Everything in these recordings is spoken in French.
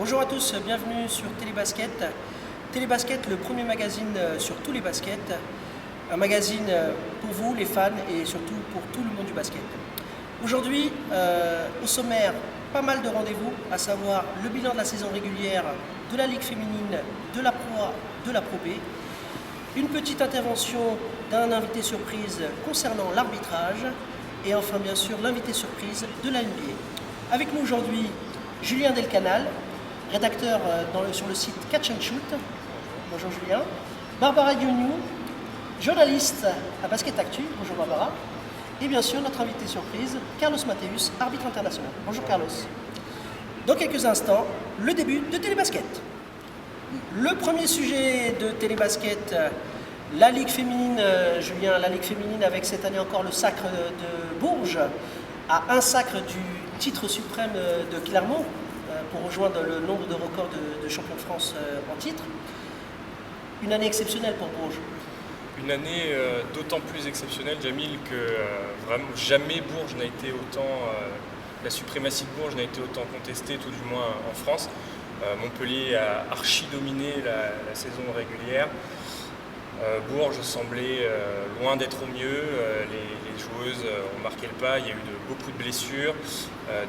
Bonjour à tous, bienvenue sur Télébasket. Télébasket, le premier magazine sur tous les baskets. Un magazine pour vous, les fans, et surtout pour tout le monde du basket. Aujourd'hui, au sommaire, pas mal de rendez-vous, à savoir le bilan de la saison régulière de la Ligue féminine, de la Pro A, de la Pro B. Une petite intervention d'un invité surprise concernant l'arbitrage. Et enfin, bien sûr, l'invité surprise de la NBA. Avec nous aujourd'hui, Julien Delcanal, rédacteur sur le site Catch and Shoot. Bonjour Julien. Barbara Diognou, journaliste à Basket Actu. Bonjour Barbara. Et bien sûr, notre invité surprise, Carlos Mateus, arbitre international. Bonjour Carlos. Dans quelques instants, le début de Télébasket. Le premier sujet de Télébasket, la Ligue féminine, Julien, la Ligue féminine avec cette année encore le sacre de Bourges, à un sacre du titre suprême de Clermont, pour rejoindre le nombre de records de champions de France en titre. Une année exceptionnelle pour Bourges. Une année d'autant plus exceptionnelle, Jamil, que vraiment jamais Bourges n'a été autant, la suprématie de Bourges n'a été autant contestée, tout du moins en France. Montpellier a archi-dominé la saison régulière. Bourges semblait loin d'être au mieux, les joueuses ont marqué le pas, il y a eu beaucoup de blessures,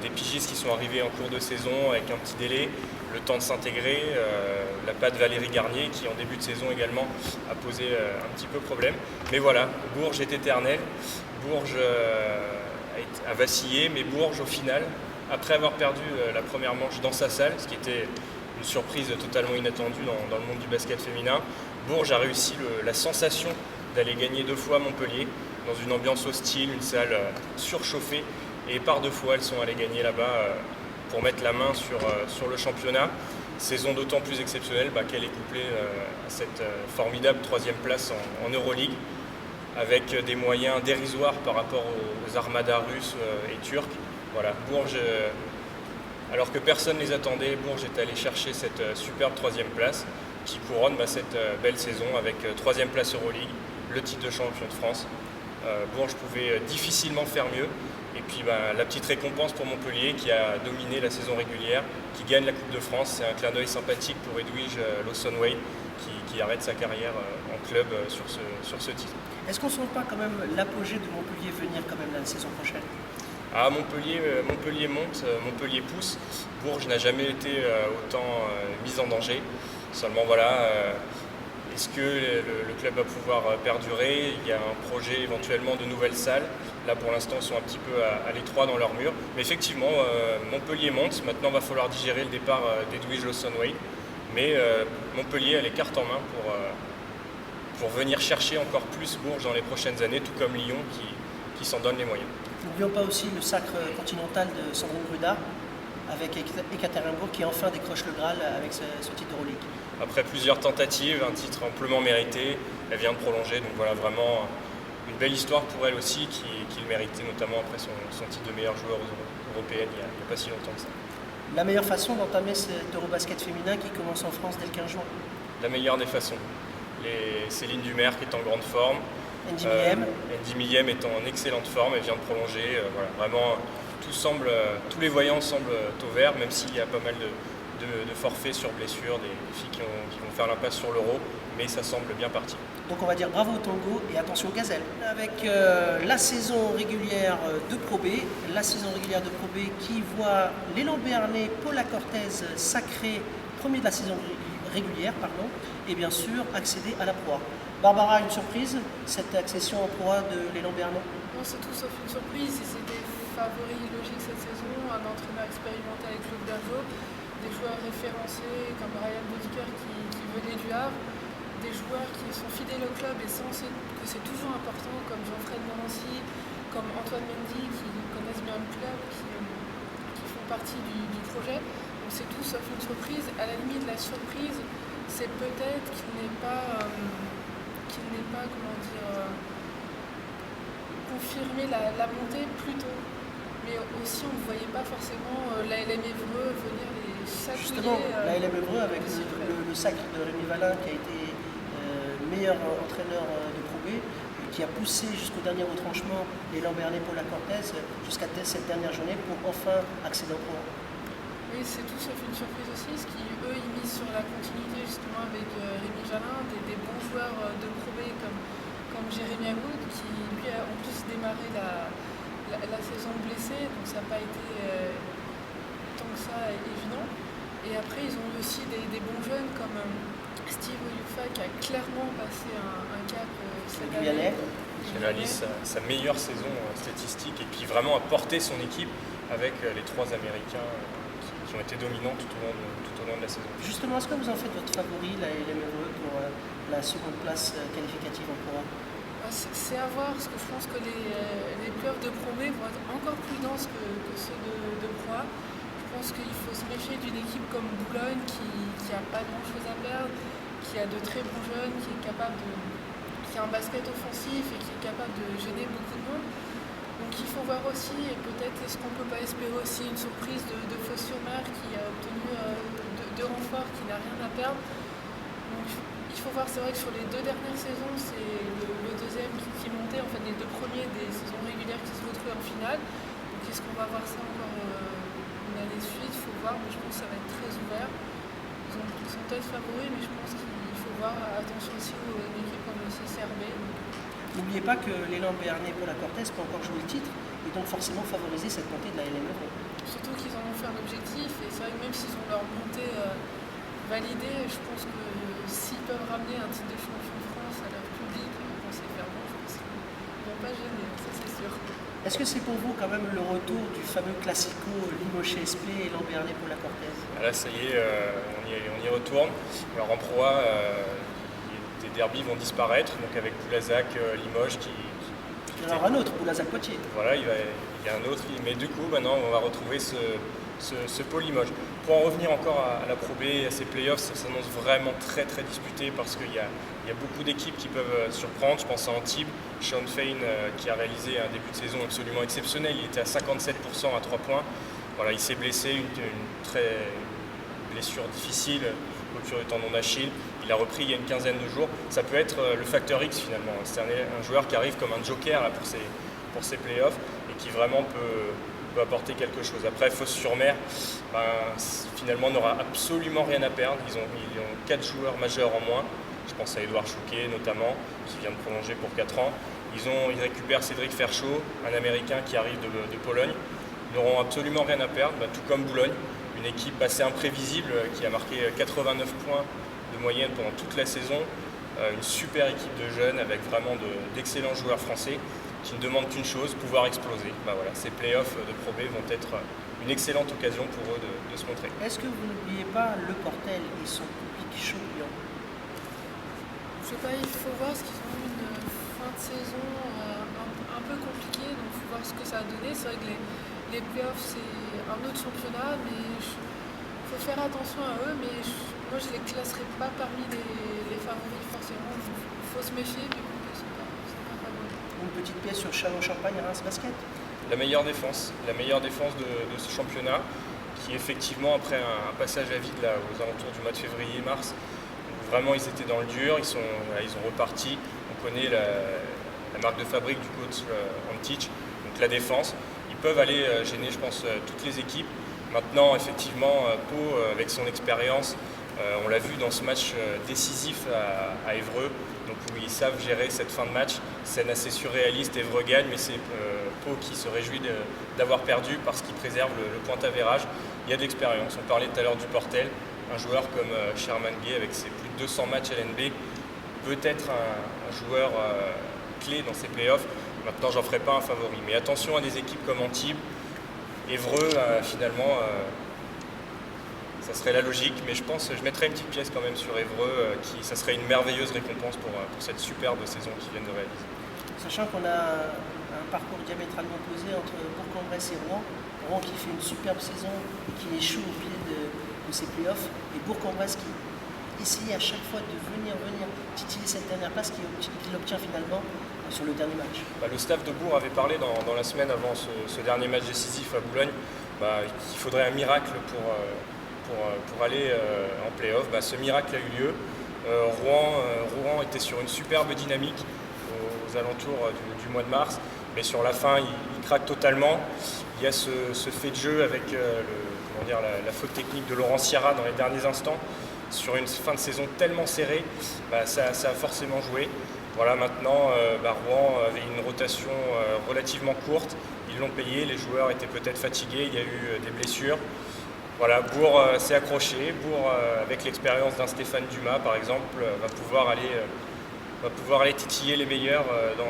des pigistes qui sont arrivés en cours de saison avec un petit délai, le temps de s'intégrer, la patte Valérie Garnier qui en début de saison également a posé un petit peu problème. Mais voilà, Bourges est éternel, Bourges a vacillé, mais Bourges au final, après avoir perdu la première manche dans sa salle, ce qui était une surprise totalement inattendue dans le monde du basket féminin, Bourges a réussi la sensation d'aller gagner 2 fois à Montpellier, dans une ambiance hostile, une salle surchauffée, et par 2 fois elles sont allées gagner là-bas pour mettre la main sur le championnat. Saison d'autant plus exceptionnelle qu'elle est couplée à cette formidable 3e place en Euroleague, avec des moyens dérisoires par rapport aux armadas russes et turcs. Voilà, Bourges, alors que personne ne les attendait, Bourges est allé chercher cette superbe 3e place qui couronne cette belle saison avec 3e place Euroleague, le titre de champion de France. Bourges pouvait difficilement faire mieux. Et puis la petite récompense pour Montpellier qui a dominé la saison régulière, qui gagne la Coupe de France. C'est un clin d'œil sympathique pour Edwige Lawson-Wade qui arrête sa carrière en club sur ce titre. Est-ce qu'on ne sent pas quand même l'apogée de Montpellier venir quand même la saison prochaine? Ah, Montpellier monte, Montpellier pousse. Bourges n'a jamais été autant mise en danger. Seulement voilà, est-ce que le club va pouvoir perdurer? Il y a un projet éventuellement de nouvelles salles. Là pour l'instant ils sont un petit peu à l'étroit dans leur mur. Mais effectivement, Montpellier monte. Maintenant il va falloir digérer le départ d'Edwige Lawson-Wade. Mais Montpellier a les cartes en main pour venir chercher encore plus Bourges dans les prochaines années, tout comme Lyon qui s'en donne les moyens. N'oublions pas aussi le sacre continental de Sandrine Gruda avec Ekaterinbourg qui enfin décroche le Graal avec ce titre d'Euroleague. Après plusieurs tentatives, un titre amplement mérité, elle vient de prolonger, donc voilà vraiment une belle histoire pour elle aussi qui le méritait, notamment après son titre de meilleure joueur européenne il n'y a pas si longtemps que ça. La meilleure façon d'entamer cet Eurobasket féminin qui commence en France dès le 15 juin? La meilleure des façons. Céline Dumer qui est en grande forme. Andy Millem est en excellente forme, elle vient de prolonger. Voilà, vraiment, tous les voyants semblent au vert, même s'il y a pas mal de forfaits sur blessure, des filles qui vont faire l'impasse sur l'Euro, mais ça semble bien parti. Donc on va dire bravo au tango et attention aux gazelles. Avec la saison régulière de Pro B, qui voit l'élan béarnais Paula Cortez sacré premier de la saison régulière, et bien sûr accéder à la Pro A. Barbara, une surprise, cette accession en Pro A de l'élan béarnais? Non, c'est tout sauf une surprise, c'était favori logique cette saison, un entraîneur expérimenté avec Claude Bergeau, des joueurs référencés comme Ryan Bodiker qui venait du Havre, des joueurs qui sont fidèles au club et sait que c'est toujours important, comme Jean-Fred Morancy, comme Antoine Mendy qui connaissent bien le club, qui font partie du projet. Donc c'est tout sauf une surprise. À la limite, la surprise, c'est peut-être qu'il n'est pas confirmé la montée plus tôt. Mais aussi, on ne voyait pas forcément la LM Évreux venir les chatouiller. Justement, la LM Évreux avec le sacre de Rémi Valin qui a été meilleur entraîneur de Pro B, qui a poussé jusqu'au dernier retranchement l'élan béarnais Paula Cortez jusqu'à cette dernière journée pour enfin accéder au Pro A. Oui, c'est tout sauf une surprise aussi, parce qu'eux, ils misent sur la continuité justement avec Rémi Jalin, des bons joueurs de Pro B comme Jérémy Agoud, qui lui a en plus démarré la saison blessée, donc ça n'a pas été tant que ça évident. Et après, ils ont eu aussi des bons jeunes comme Steve Oyufa qui a clairement passé un cap cette année. Qui réalise sa meilleure saison statistique et qui vraiment a porté son équipe avec les 3 Américains qui ont été dominants tout au long de la saison. Justement, est-ce que vous en faites votre favori, la LMRE, pour la seconde place qualificative en Pro A? C'est à voir, parce que je pense que les playoffs de Pro B vont être encore plus denses que ceux de Pro A. Je pense qu'il faut se méfier d'une équipe comme Boulogne qui n'a pas grand-chose à perdre, qui a de très bons jeunes, qui a un basket offensif et qui est capable de gêner beaucoup de monde. Donc il faut voir aussi, et peut-être est-ce qu'on ne peut pas espérer aussi une surprise de Fos-sur-Mer qui a obtenu 2 renforts, qui n'a rien à perdre. Donc il faut voir, c'est vrai que sur les 2 dernières saisons, c'est le deuxième qui montait, en fait les 2 premiers des saisons régulières qui se retrouvaient en finale. Donc est-ce qu'on va voir ça encore une année de suite? Il faut voir, mais je pense que ça va être très ouvert. Ils sont peut-être favoris, mais je pense qu'il faut voir attention aussi aux équipes comme le CCRB. N'oubliez pas que l'élan Béarnais Paul Cortez peut encore jouer le titre et donc forcément favoriser cette montée de la LMRE. Surtout qu'ils en ont fait un objectif, et c'est vrai que même s'ils ont leur montée validée, je pense que s'ils peuvent ramener un titre de champion de France à leur public, quand c'est fermé, je pense qu'ils ne vont pas gêner, ça c'est sûr. Est-ce que c'est pour vous quand même le retour du fameux classico Limoges SP et Béarnais Paul Cortez? Là, ça y est, on y retourne. Alors en Pro A, des derbies vont disparaître, donc avec Boulazac, Limoges qui il y en aura un autre, Boulazac-Poitiers. Voilà, il y a un autre, mais du coup, maintenant, on va retrouver ce pôle Limoges. Pour en revenir encore à la Pro B et à ces playoffs, ça s'annonce vraiment très très disputé parce qu'il y a beaucoup d'équipes qui peuvent surprendre. Je pense à Antibes, Sean Fain qui a réalisé un début de saison absolument exceptionnel. Il était à 57% à 3 points. Voilà, il s'est blessé, une blessure difficile, rupture du tendon d'Achille. Il a repris il y a une quinzaine de jours. Ça peut être le facteur X finalement. C'est un joueur qui arrive comme un joker là, pour ses playoffs et qui vraiment peut apporter quelque chose. Après, Fos-sur-Mer, finalement, n'aura absolument rien à perdre. Ils ont 4 joueurs majeurs en moins. Je pense à Édouard Chouquet notamment, qui vient de prolonger pour 4 ans. Ils récupèrent Cédric Ferchaud, un Américain qui arrive de Pologne. Ils n'auront absolument rien à perdre, tout comme Boulogne, une équipe assez imprévisible qui a marqué 89 points de moyenne pendant toute la saison. Une super équipe de jeunes avec vraiment d'excellents joueurs français qui ne demandent qu'une chose, pouvoir exploser. Voilà, ces playoffs de Pro B vont être une excellente occasion pour eux de se montrer. Est-ce que vous n'oubliez pas Le Portel et son public chaud bouillant? Je sais pas, il faut voir ce qu'ils ont eu une fin de saison un peu compliquée, donc il faut voir ce que ça a donné. C'est vrai que les playoffs c'est un autre championnat, mais il faut faire attention à eux, mais moi je les classerai pas parmi les favoris forcément. Il faut se méfier, mais bon, ils sont pas favoris. Une petite pièce sur Chalon-Champagne, Reims Basket? La meilleure défense de ce championnat, qui effectivement après un passage à vide là, aux alentours du mois de février-mars, vraiment ils étaient dans le dur, ils ont reparti. On connaît la marque de fabrique du coach Antich, donc la défense. Ils peuvent aller gêner, je pense, toutes les équipes. Maintenant, effectivement, Pau, avec son expérience, on l'a vu dans ce match décisif à Évreux, donc où ils savent gérer cette fin de match. Scène assez surréaliste, Évreux gagne, mais c'est Pau qui se réjouit d'avoir perdu parce qu'il préserve le point avérage. Il y a de l'expérience. On parlait tout à l'heure du Portel. Un joueur comme Sherman Gay, avec ses plus de 200 matchs LNB, peut être un joueur clé dans ces playoffs. Maintenant, j'en ferai pas un favori. Mais attention à des équipes comme Antibes, Évreux, finalement, ça serait la logique. Mais je mettrais une petite pièce quand même sur Évreux, ça serait une merveilleuse récompense pour cette superbe saison qu'ils viennent de réaliser. Sachant qu'on a un parcours diamétralement opposé entre Bourg-en-Bresse et Rouen. Rouen qui fait une superbe saison et qui échoue au pied de ces playoffs, et Bourg-en-Bresse qui essayait à chaque fois de venir titiller cette dernière place qu'il obtient finalement sur le dernier match. Le staff de Bourg avait parlé dans la semaine avant ce dernier match décisif à Boulogne qu'il faudrait un miracle pour aller en play-off. Ce miracle a eu lieu. Rouen était sur une superbe dynamique aux alentours du mois de mars, mais sur la fin il craque totalement. Il y a ce fait de jeu avec la faute technique de Laurent Sierra dans les derniers instants. Sur une fin de saison tellement serrée, ça a forcément joué. Voilà, maintenant, Rouen avait une rotation relativement courte. Ils l'ont payé, les joueurs étaient peut-être fatigués, il y a eu des blessures. Voilà, Bourg s'est accroché. Bourg, avec l'expérience d'un Stéphane Dumas, par exemple, va pouvoir aller titiller les meilleurs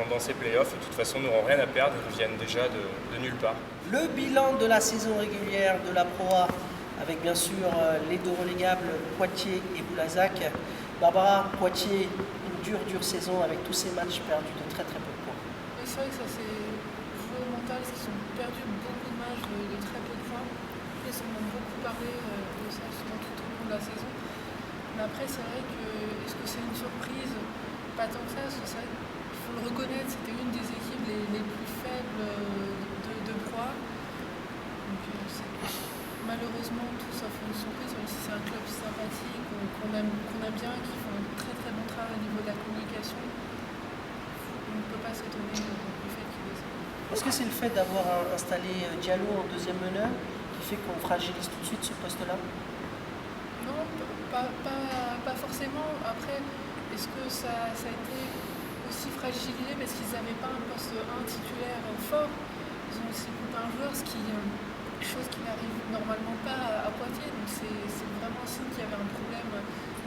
dans ces playoffs. Et de toute façon, nous n'aurons rien à perdre, ils viennent déjà de nulle part. Le bilan de la saison régulière de la Pro A, avec bien sûr les deux relégables Poitiers et Boulazac. Barbara, Poitiers, une dure saison avec tous ces matchs perdus de très peu de points. Et c'est vrai que ça s'est joué au mental, parce qu'ils ont perdu beaucoup de matchs de très peu de points. Ils en ont beaucoup parlé de ça souvent tout au long de la saison. Mais après, c'est vrai que est-ce que c'est une surprise? Pas tant que ça, parce que c'est vrai qu'il faut le reconnaître, c'était une des équipes les plus faibles de Pro A. Donc malheureusement, tout ça fait une surprise, même si c'est un club sympathique, qu'on aime bien, qui font un très bon travail au niveau de la communication. On ne peut pas s'étonner du fait qu'il est. Est-ce que c'est le fait d'avoir installé Diallo en deuxième meneur qui fait qu'on fragilise tout de suite ce poste-là? Non, pas forcément. Après, est-ce que ça a été aussi fragilisé parce qu'ils n'avaient pas un poste 1 titulaire fort? Ils ont aussi coupé un joueur, chose qui n'arrive normalement pas à Poitiers. Donc c'est vraiment signe qu'il y avait un problème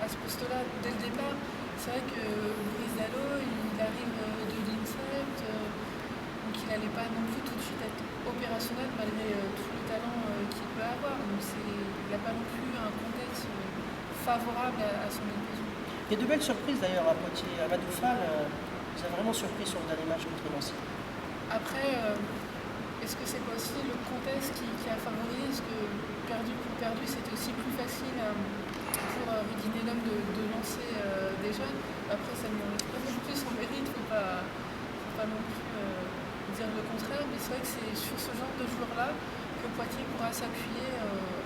à ce poste-là dès le départ. C'est vrai que Brice Dallot, il arrive de l'INSEP, donc il n'allait pas non plus tout de suite être opérationnel malgré tout le talent qu'il peut avoir. Donc il n'a pas non plus un contexte favorable à son éclosion. Il y a de belles surprises d'ailleurs à Poitiers. Amadou Fall vous a vraiment surpris sur le dernier match contre Nancy. Après, est-ce que c'est pas aussi le contexte qui a favorisé? Est-ce que perdu pour perdu, c'était aussi plus facile pour Rudy Nelom de lancer des jeunes? Après, ça ne mérite pas non plus son mérite, faut pas non plus dire le contraire, mais c'est vrai que c'est sur ce genre de joueurs-là que Poitiers pourra s'appuyer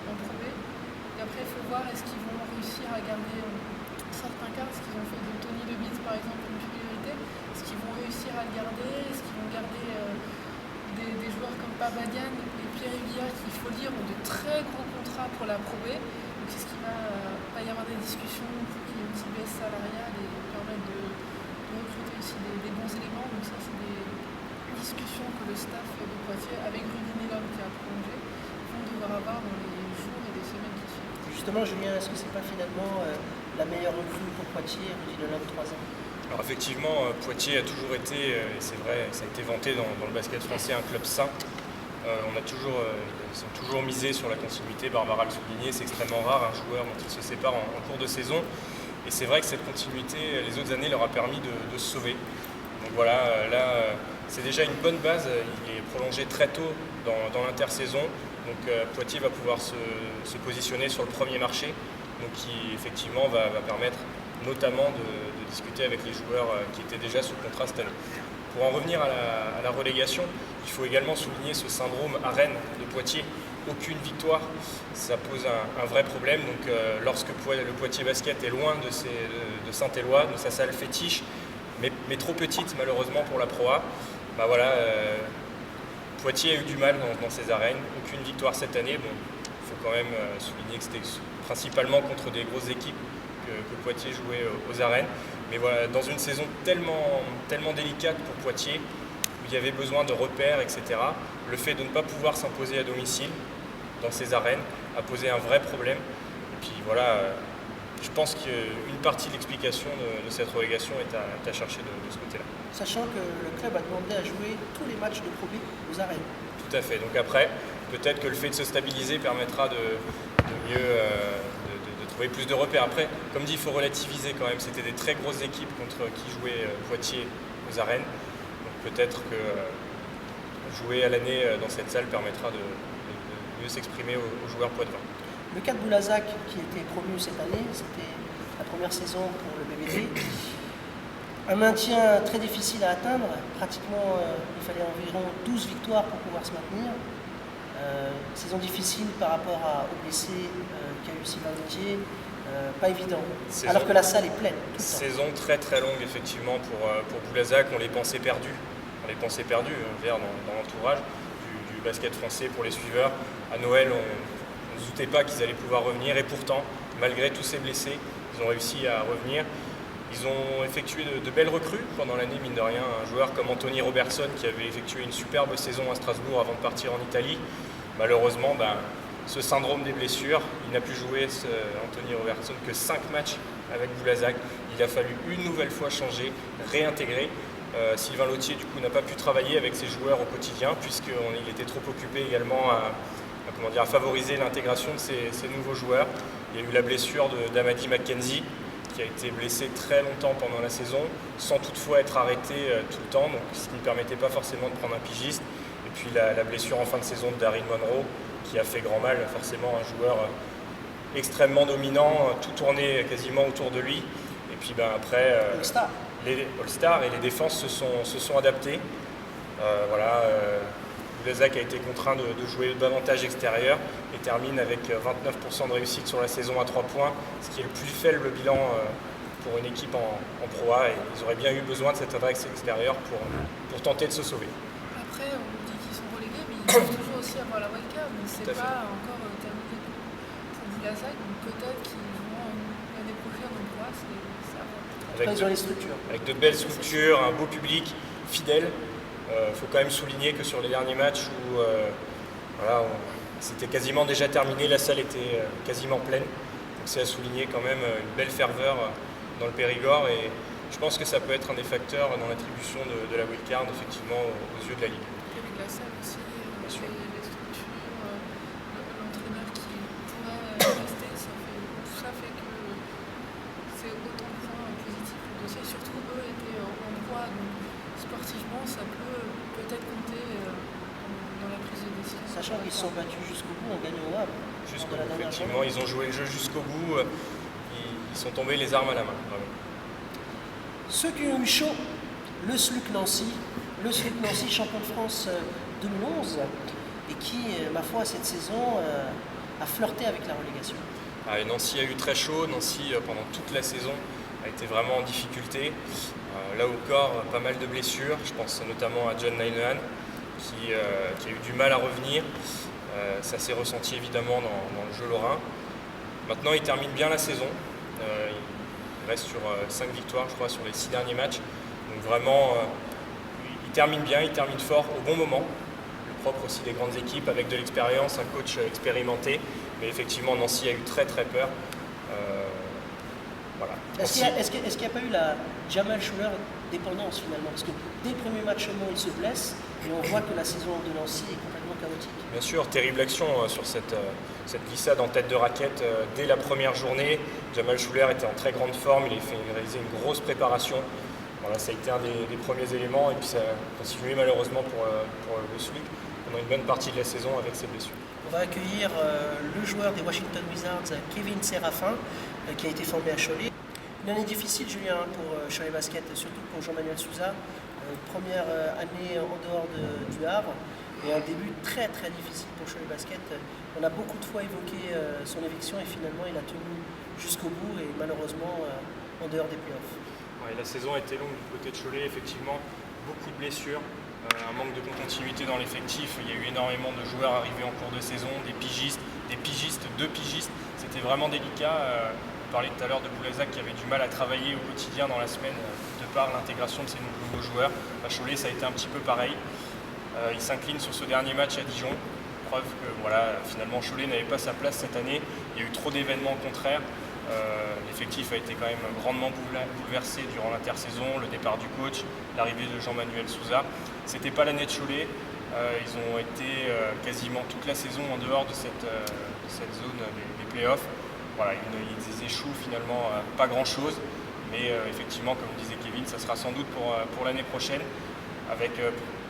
en Pro B. Et après, il faut voir est-ce qu'ils vont réussir à garder certains cas, est-ce qu'ils ont fait de Tony Lebitz par exemple une priorité, est-ce qu'ils vont réussir à le garder, est-ce qu'ils vont garder des joueurs comme Pabadian et Pierre Rivière qui, il faut le dire, ont de très gros contrats pour la Pro B. Donc est-ce qu'il va pas y avoir des discussions pour qu'il y ait une petite baisse salariale et permettre de recruter aussi des bons éléments? Donc ça, c'est des discussions que le staff de Poitiers, avec Rudy Nelom qui a prolongé, vont devoir avoir dans les jours et les semaines qui suivent. Justement, Julien, est-ce que c'est pas finalement la meilleure recrue pour Poitiers, Rudy Nelom, 3 ans? Alors effectivement, Poitiers a toujours été, et c'est vrai, ça a été vanté dans le basket français, un club sain. Ils ont toujours misé sur la continuité, Barbara le soulignait, c'est extrêmement rare un joueur dont ils se séparent en cours de saison. Et c'est vrai que cette continuité, les autres années, leur a permis de se sauver. Donc voilà, là, c'est déjà une bonne base, il est prolongé très tôt dans l'intersaison. Donc Poitiers va pouvoir se positionner sur le premier marché, donc qui effectivement va permettre notamment de discuter avec les joueurs qui étaient déjà sous contrat cette année. Pour en revenir à la relégation, il faut également souligner ce syndrome Arène de Poitiers. Aucune victoire, ça pose un vrai problème. Donc, lorsque le Poitiers Basket est loin de Saint-Éloi, de sa salle fétiche, mais trop petite malheureusement pour la Pro A, Poitiers a eu du mal dans ses arènes. Aucune victoire cette année. Bon, il faut quand même souligner que c'était principalement contre des grosses équipes que Poitiers jouait aux arènes. Mais voilà, dans une saison tellement délicate pour Poitiers, où il y avait besoin de repères, etc., le fait de ne pas pouvoir s'imposer à domicile dans ces arènes a posé un vrai problème. Et puis voilà, je pense qu'une partie de l'explication de cette relégation est à chercher de ce côté-là. Sachant que le club a demandé à jouer tous les matchs de Pro B aux arènes. Tout à fait. Donc après, peut-être que le fait de se stabiliser permettra de trouver plus de repères. Après, comme dit, il faut relativiser quand même. C'était des très grosses équipes contre qui jouait Poitiers aux arènes. Donc peut-être que jouer à l'année dans cette salle permettra de mieux s'exprimer aux joueurs poitevins. Le cas de Boulazac, qui était promu cette année, c'était la première saison pour le BBD. Un maintien très difficile à atteindre. Pratiquement, il fallait environ 12 victoires pour pouvoir se maintenir. Saison difficile par rapport aux blessés qu'a eu Sylvain Gauthier, pas évident. Alors que la salle est pleine. Saison très très longue effectivement pour Boulazac. On les pensait perdus. Vers dans l'entourage du basket français pour les suiveurs. À Noël, on ne se doutaient pas qu'ils allaient pouvoir revenir et pourtant, malgré tous ces blessés, ils ont réussi à revenir. Ils ont effectué de belles recrues pendant l'année, mine de rien. Un joueur comme Anthony Robertson qui avait effectué une superbe saison à Strasbourg avant de partir en Italie. Malheureusement, ce syndrome des blessures, il n'a pu jouer, Anthony Robertson, que 5 matchs avec Boulazac. Il a fallu une nouvelle fois changer, réintégrer. Sylvain Lautier, du coup, n'a pas pu travailler avec ses joueurs au quotidien puisqu'il était trop occupé également à favoriser l'intégration de ces nouveaux joueurs. Il y a eu la blessure d'Amadi McKenzie qui a été blessé très longtemps pendant la saison, sans toutefois être arrêté tout le temps, donc ce qui ne permettait pas forcément de prendre un pigiste. Et puis la blessure en fin de saison de Daryl Monroe, qui a fait grand mal, forcément un joueur extrêmement dominant, tout tourné quasiment autour de lui. Et puis après, les All-Stars et les défenses se sont adaptés. Boulazac a été contraint de jouer davantage extérieur et termine avec 29% de réussite sur la saison à 3 points, ce qui est le plus faible bilan pour une équipe en Pro A. Et ils auraient bien eu besoin de cette adresse extérieure pour tenter de se sauver. Après, on dit qu'ils sont relégués, mais ils peuvent toujours aussi avoir la wildcard, mais c'est pas encore terminé pour Boulazac, donc peut-être qu'ils vont l'année prochaine en Pro A, c'est à voir. Avec de belles structures, un beau public fidèle. Faut quand même souligner que sur les derniers matchs où c'était quasiment déjà terminé, la salle était quasiment pleine. Donc c'est à souligner quand même une belle ferveur dans le Périgord et je pense que ça peut être un des facteurs dans l'attribution de la wildcard effectivement aux yeux de la Ligue. Et avec la salle aussi, les structures, l'entraîneur qui pourrait rester, tout ça fait que c'est autant de points positifs au dossier. Surtout eux étaient en droit, donc sportivement ça peut peut-être compter dans la prise de décision. Sachant qu'ils se sont battus jusqu'au bout en gagnant au Havre. Effectivement, ils ont joué le jeu jusqu'au bout, ils sont tombés les armes à la main. Vraiment. Ceux qui ont eu chaud, le SLUC Nancy, champion de France 2011, et qui, ma foi, cette saison a flirté avec la relégation. Et Nancy a eu très chaud, Nancy pendant toute la saison a été vraiment en difficulté. Là encore, pas mal de blessures, je pense notamment à John Linehan qui a eu du mal à revenir. Ça s'est ressenti évidemment dans le jeu lorrain. Maintenant, il termine bien la saison. Il reste sur 5 victoires, je crois, sur les 6 derniers matchs. Donc vraiment, il termine bien, il termine fort au bon moment. Le propre aussi des grandes équipes avec de l'expérience, un coach expérimenté. Mais effectivement, Nancy a eu très très peur. Est-ce qu'il n'y a pas eu la Jamal Schuller dépendance finalement? Parce que dès le premier match seulement, il se blesse et on voit que la saison de Nancy est complètement chaotique. Bien sûr, terrible action sur cette glissade en tête de raquette dès la première journée. Jamal Schuller était en très grande forme, il a réalisé une grosse préparation. Voilà, ça a été un des premiers éléments et puis ça a continué malheureusement pour le SLUC pendant une bonne partie de la saison avec ses blessures. On va accueillir le joueur des Washington Wizards, Kevin Séraphin, qui a été formé à Cholet. Une année difficile, Julien, pour Cholet Basket, surtout pour Jean-Manuel Souza. Première année en dehors du Havre et un début très très difficile pour Cholet Basket. On a beaucoup de fois évoqué son éviction et finalement il a tenu jusqu'au bout et malheureusement en dehors des playoffs. Ouais, la saison a été longue du côté de Cholet, effectivement, beaucoup de blessures. Un manque de continuité dans l'effectif, il y a eu énormément de joueurs arrivés en cours de saison, deux pigistes, c'était vraiment délicat. On parlait tout à l'heure de Boulazac qui avait du mal à travailler au quotidien dans la semaine de par l'intégration de ces nouveaux joueurs. À Cholet, ça a été un petit peu pareil. Il s'incline sur ce dernier match à Dijon, preuve que finalement Cholet n'avait pas sa place cette année, il y a eu trop d'événements contraires. L'effectif a été quand même grandement bouleversé durant l'intersaison, le départ du coach, l'arrivée de Jean-Manuel Souza. C'était pas l'année de Cholet, ils ont été quasiment toute la saison en dehors de cette zone des playoffs. Voilà, ils échouent finalement pas grand-chose, mais effectivement, comme disait Kevin, ça sera sans doute pour l'année prochaine, avec,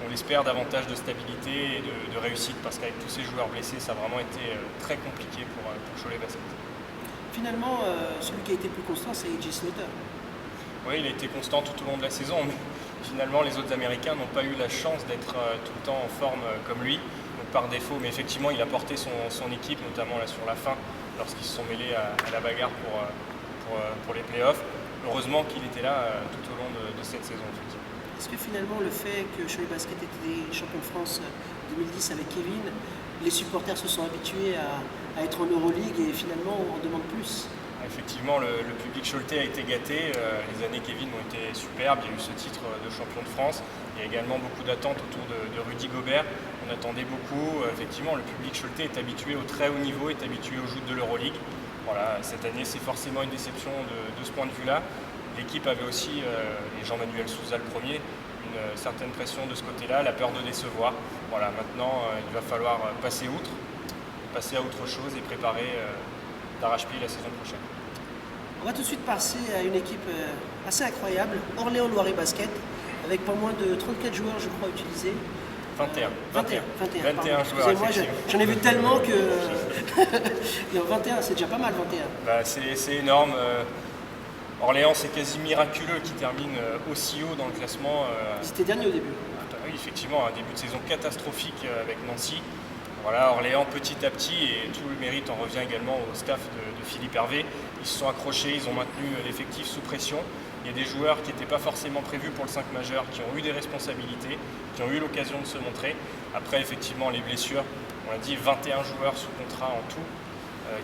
on l'espère, davantage de stabilité et de réussite, parce qu'avec tous ces joueurs blessés, ça a vraiment été très compliqué pour Cholet Basket. Finalement, celui qui a été plus constant, c'est AJ Slaughter. Oui, il a été constant tout au long de la saison, mais finalement, les autres Américains n'ont pas eu la chance d'être tout le temps en forme comme lui, donc par défaut. Mais effectivement, il a porté son équipe, notamment là sur la fin, lorsqu'ils se sont mêlés à la bagarre pour les playoffs. Heureusement qu'il était là tout au long de cette saison. Est-ce que finalement, le fait que Cholet Basket était champion de France 2010 avec Kevin les supporters se sont habitués à être en Euroleague et finalement on en demande plus. Effectivement, le public choletais a été gâté. Les années Kevin ont été superbes. Il y a eu ce titre de champion de France. Il y a également beaucoup d'attentes autour de Rudy Gobert. On attendait beaucoup. Effectivement, le public choletais est habitué au très haut niveau, est habitué aux joutes de l'Euroleague. Voilà, cette année, c'est forcément une déception de ce point de vue-là. L'équipe avait aussi, et Jean-Manuel Souza le premier, une certaine pression de ce côté-là, la peur de décevoir. Voilà, maintenant, il va falloir passer outre, passer à autre chose et préparer d'arrache-pied la saison prochaine. On va tout de suite passer à une équipe assez incroyable, Orléans Loiret Basket, avec pas moins de 34 joueurs, je crois, utilisés. 21 joueurs. Excusez-moi, j'en ai vu tellement que... 21, c'est déjà pas mal, 21. Bah, c'est énorme. Orléans, c'est quasi miraculeux qu'ils terminent aussi haut dans le classement. Ils étaient derniers au début. Oui, effectivement, un début de saison catastrophique avec Nancy. Voilà, Orléans petit à petit, et tout le mérite en revient également au staff de Philippe Hervé. Ils se sont accrochés, ils ont maintenu l'effectif sous pression. Il y a des joueurs qui n'étaient pas forcément prévus pour le 5 majeur, qui ont eu des responsabilités, qui ont eu l'occasion de se montrer. Après, effectivement, les blessures, on a dit 21 joueurs sous contrat en tout,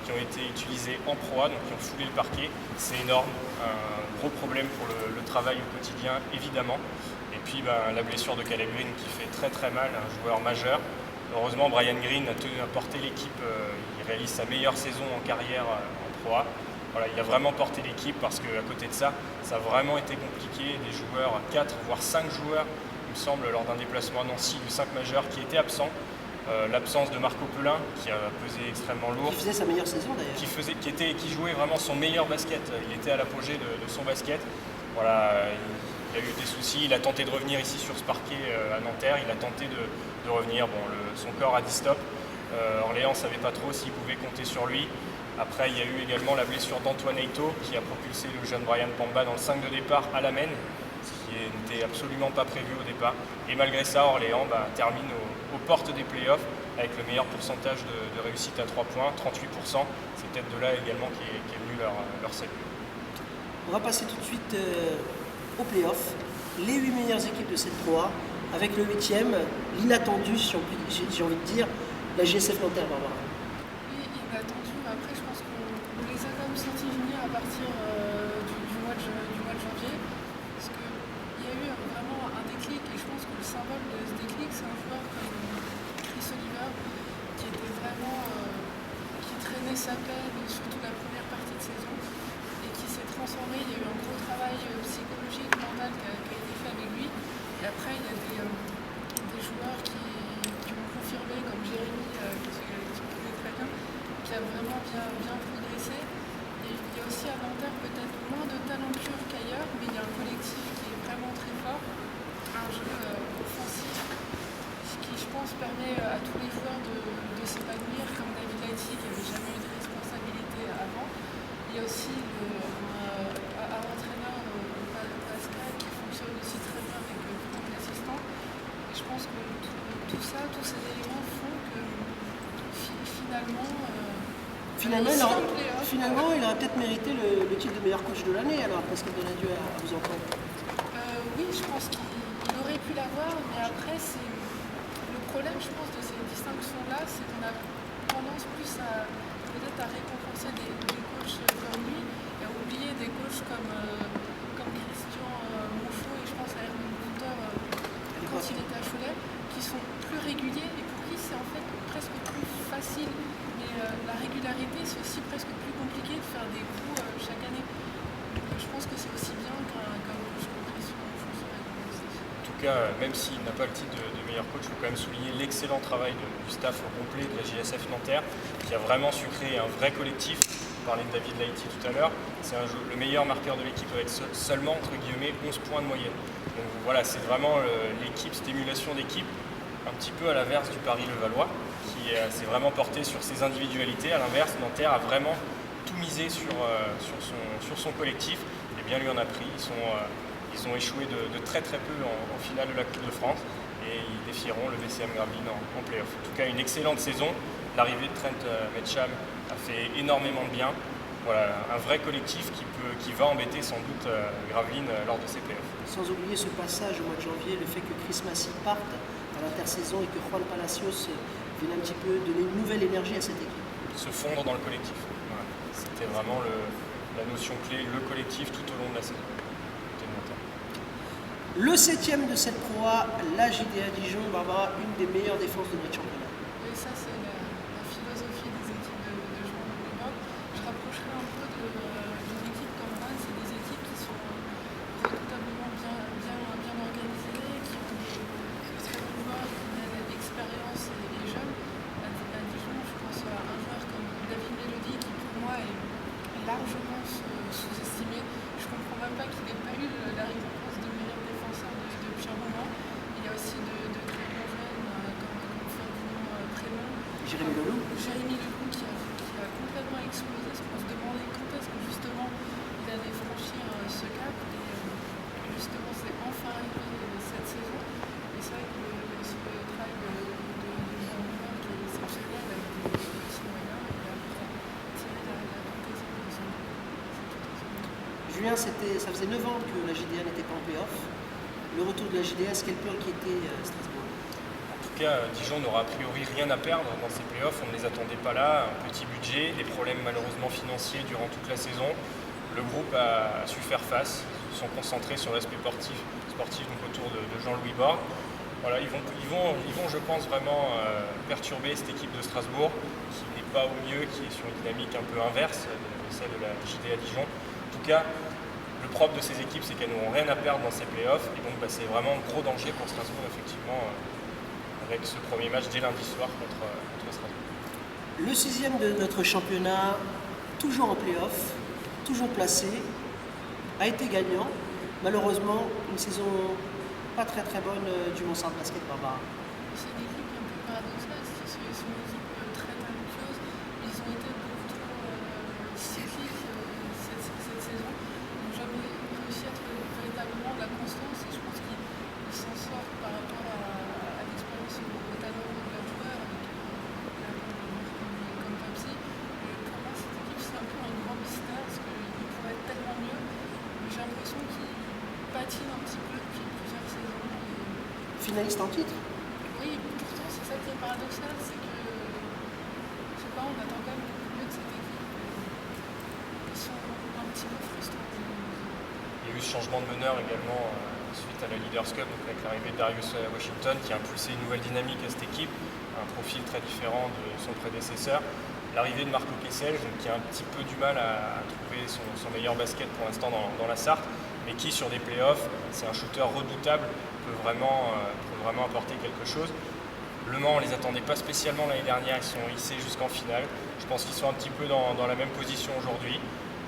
qui ont été utilisés en Pro A, donc qui ont foulé le parquet. C'est énorme, un gros problème pour le travail au quotidien, évidemment. Et puis la blessure de Caleb Green qui fait très très mal, un joueur majeur. Heureusement, Brian Green a tenu à porter l'équipe, il réalise sa meilleure saison en carrière en Pro A. Voilà, il a vraiment porté l'équipe parce qu'à côté de ça, ça a vraiment été compliqué. Des joueurs, 4 voire 5 joueurs, il me semble, lors d'un déplacement à Nancy du 5 majeur qui était absent. L'absence de Marco Pelin qui a pesé extrêmement lourd. Qui faisait sa meilleure saison d'ailleurs. Qui jouait vraiment son meilleur basket. Il était à l'apogée de son basket. Voilà, il a eu des soucis. Il a tenté de revenir ici sur ce parquet à Nanterre. Il a tenté de revenir. Bon, son corps a dit stop. Orléans ne savait pas trop s'il pouvait compter sur lui. Après, il y a eu également la blessure d'Antoine Eito qui a propulsé le jeune Brian Pamba dans le 5 de départ à la Maine, ce qui n'était absolument pas prévu au départ. Et malgré ça, Orléans termine aux portes des playoffs avec le meilleur pourcentage de réussite à 3 points, 38%. C'est peut-être de là également qu'est venu leur salut. On va passer tout de suite aux playoffs. Les 8 meilleures équipes de cette Pro A, avec le 8e, l'inattendu, si j'ai envie de dire, la JSF Nanterre, Barbara. Oui, inattendu, mais après je pense qu'on les a quand même sentis venir à partir du mois de janvier, parce qu'il y a eu vraiment un déclic, et je pense que le symbole de ce déclic, c'est un joueur comme Chris Oliver, qui était vraiment, qui traînait sa peine, surtout la première partie de saison, et qui s'est transformé. Il y a eu un gros travail psychologique, mental qui a été fait avec lui, et après il y a des joueurs qui ont confirmé, comme Jérémy, qui a vraiment bien progressé. Et il y a aussi à Nanterre peut-être moins de talent pur qu'ailleurs, mais il y a un collectif qui est vraiment très fort, un jeu offensif qui, je pense, permet à tous les joueurs de s'épanouir, comme David Lighty qui n'avait jamais eu de responsabilité avant. Il y a aussi un entraîneur, Pascal, qui fonctionne aussi très bien avec l'assistant. Et je pense que tout ça, tous ces éléments font que Finalement, il aurait peut-être mérité le titre de meilleur coach de l'année, alors, Pascal Donadieu, à vous entendre. Oui, je pense qu'il aurait pu l'avoir, mais après, le problème, je pense, de ces distinctions-là, c'est qu'on a tendance plus peut-être à récompenser des coachs comme lui et à oublier des coachs comme Christian Monchot et je pense à Herman Gunter quand il était à Cholet, qui sont plus réguliers et pour qui c'est en fait presque plus facile. Mais la régularité, c'est aussi presque plus compliqué de faire des coups chaque année. Donc, je pense que c'est aussi bien qu'un coach comme Christian Monchot serait commencé. En tout cas, même s'il n'a pas le titre de meilleur coach, il faut quand même souligner l'excellent travail du staff au complet de la JSF Nanterre, qui a vraiment su créer un vrai collectif. On parlait de David Lighty tout à l'heure, c'est le meilleur marqueur de l'équipe avec seulement, entre guillemets, 11 points de moyenne. Donc voilà, c'est vraiment l'équipe, stimulation d'équipe, un petit peu à l'inverse du Paris-Levallois, qui s'est vraiment porté sur ses individualités. À l'inverse, Nanterre a vraiment tout misé sur son collectif, et bien lui en a pris. Ils ont échoué de très très peu en finale de la Coupe de France, et ils défieront le VCM Gravelines en play-off. En tout cas, une excellente saison. L'arrivée de Trent Metcham a fait énormément de bien. Voilà, un vrai collectif qui va embêter sans doute Gravelines lors de ses playoffs. Sans oublier ce passage au mois de janvier, le fait que Chris Massy parte à l'intersaison et que Juan Palacios viennent un petit peu donner une nouvelle énergie à cette équipe. Se fondre dans le collectif. Voilà. C'était vraiment la notion clé, le collectif tout au long de la saison. Le 7e de cette Pro A, la JDA Dijon, Barbara, une des meilleures défenses de notre championnat. Et ça, c'est la philosophie des équipes de joueurs de Europe. Je rapprocherai un peu d'une équipe comme Reims, c'est des équipes qui sont redoutablement bien organisées, qui ont des très bons joueurs, qui ont l'expérience et jeunes. À Dijon, je pense à un joueur comme David Mélody, qui pour moi est largement sous-estimé. Je ne comprends même pas qu'il n'ait pas eu la récompense de meilleur défenseur depuis un moment. Il y a aussi de très bons jeunes comme Ferdinand Prémont. Jérémy Leloup. Jérémy Leloup qui a complètement explosé. On se demandait quand est-ce que justement il allait franchir ce cap. Et justement c'est enfin arrivé cette saison. Et c'est vrai que le travail de Jean-Louis qui est exceptionnel avec des petits moyens et après tirer la conclusion de son jeu. Julien, ça faisait 9 ans que la JDA n'était pas en play-off. Le retour de la JDA, est-ce qu'elle peut inquiéter Strasbourg? En tout cas, Dijon n'aura a priori rien à perdre dans ces playoffs. On ne les attendait pas là. Un petit budget, des problèmes malheureusement financiers durant toute la saison. Le groupe a su faire face. Ils se sont concentrés sur l'aspect sportif donc autour de Jean-Louis Borg. Voilà, ils vont, je pense, vraiment perturber cette équipe de Strasbourg, qui n'est pas au mieux, qui est sur une dynamique un peu inverse de celle de la JDA Dijon. En tout cas, le propre de ces équipes, c'est qu'elles n'auront rien à perdre dans ces playoffs. Et donc, c'est vraiment un gros danger pour Strasbourg, effectivement, avec ce premier match dès lundi soir contre Strasbourg. Le 6e de notre championnat, toujours en play-off, toujours placé, a été gagnant. Malheureusement, une saison pas très bonne du Mont-Sartre Basket Barbara. C'est une équipe un peu paradoxale, c'est une équipe très talentueuse. Ils ont été beaucoup trop cycliques cette saison. Ils n'ont jamais réussi à trouver véritablement de la constance et je pense qu'ils s'en sortent par rapport à l'expérience et au talent de leurs joueurs comme Pepsi. Pour moi, cette équipe, c'est un peu un grand mystère parce qu'ils pourraient être tellement mieux. Mais j'ai l'impression qu'ils patinent un petit peu depuis plusieurs saisons. Finaliste en titre? Oui, pourtant c'est ça qui est paradoxal, c'est que, je sais pas, on attend quand même beaucoup mieux de cette équipe. Ils sont un petit peu frustrants. Il y a eu ce changement de meneur également suite à la Leaders Cup, donc avec l'arrivée de Darius Washington, qui a impulsé une nouvelle dynamique à cette équipe, un profil très différent de son prédécesseur. L'arrivée de Marco Kessel, qui a un petit peu du mal à trouver son meilleur basket pour l'instant dans la Sarthe, mais qui sur des playoffs, c'est un shooter redoutable, peut vraiment apporter quelque chose. Le Mans, on ne les attendait pas spécialement l'année dernière, ils sont hissés jusqu'en finale. Je pense qu'ils sont un petit peu dans la même position aujourd'hui.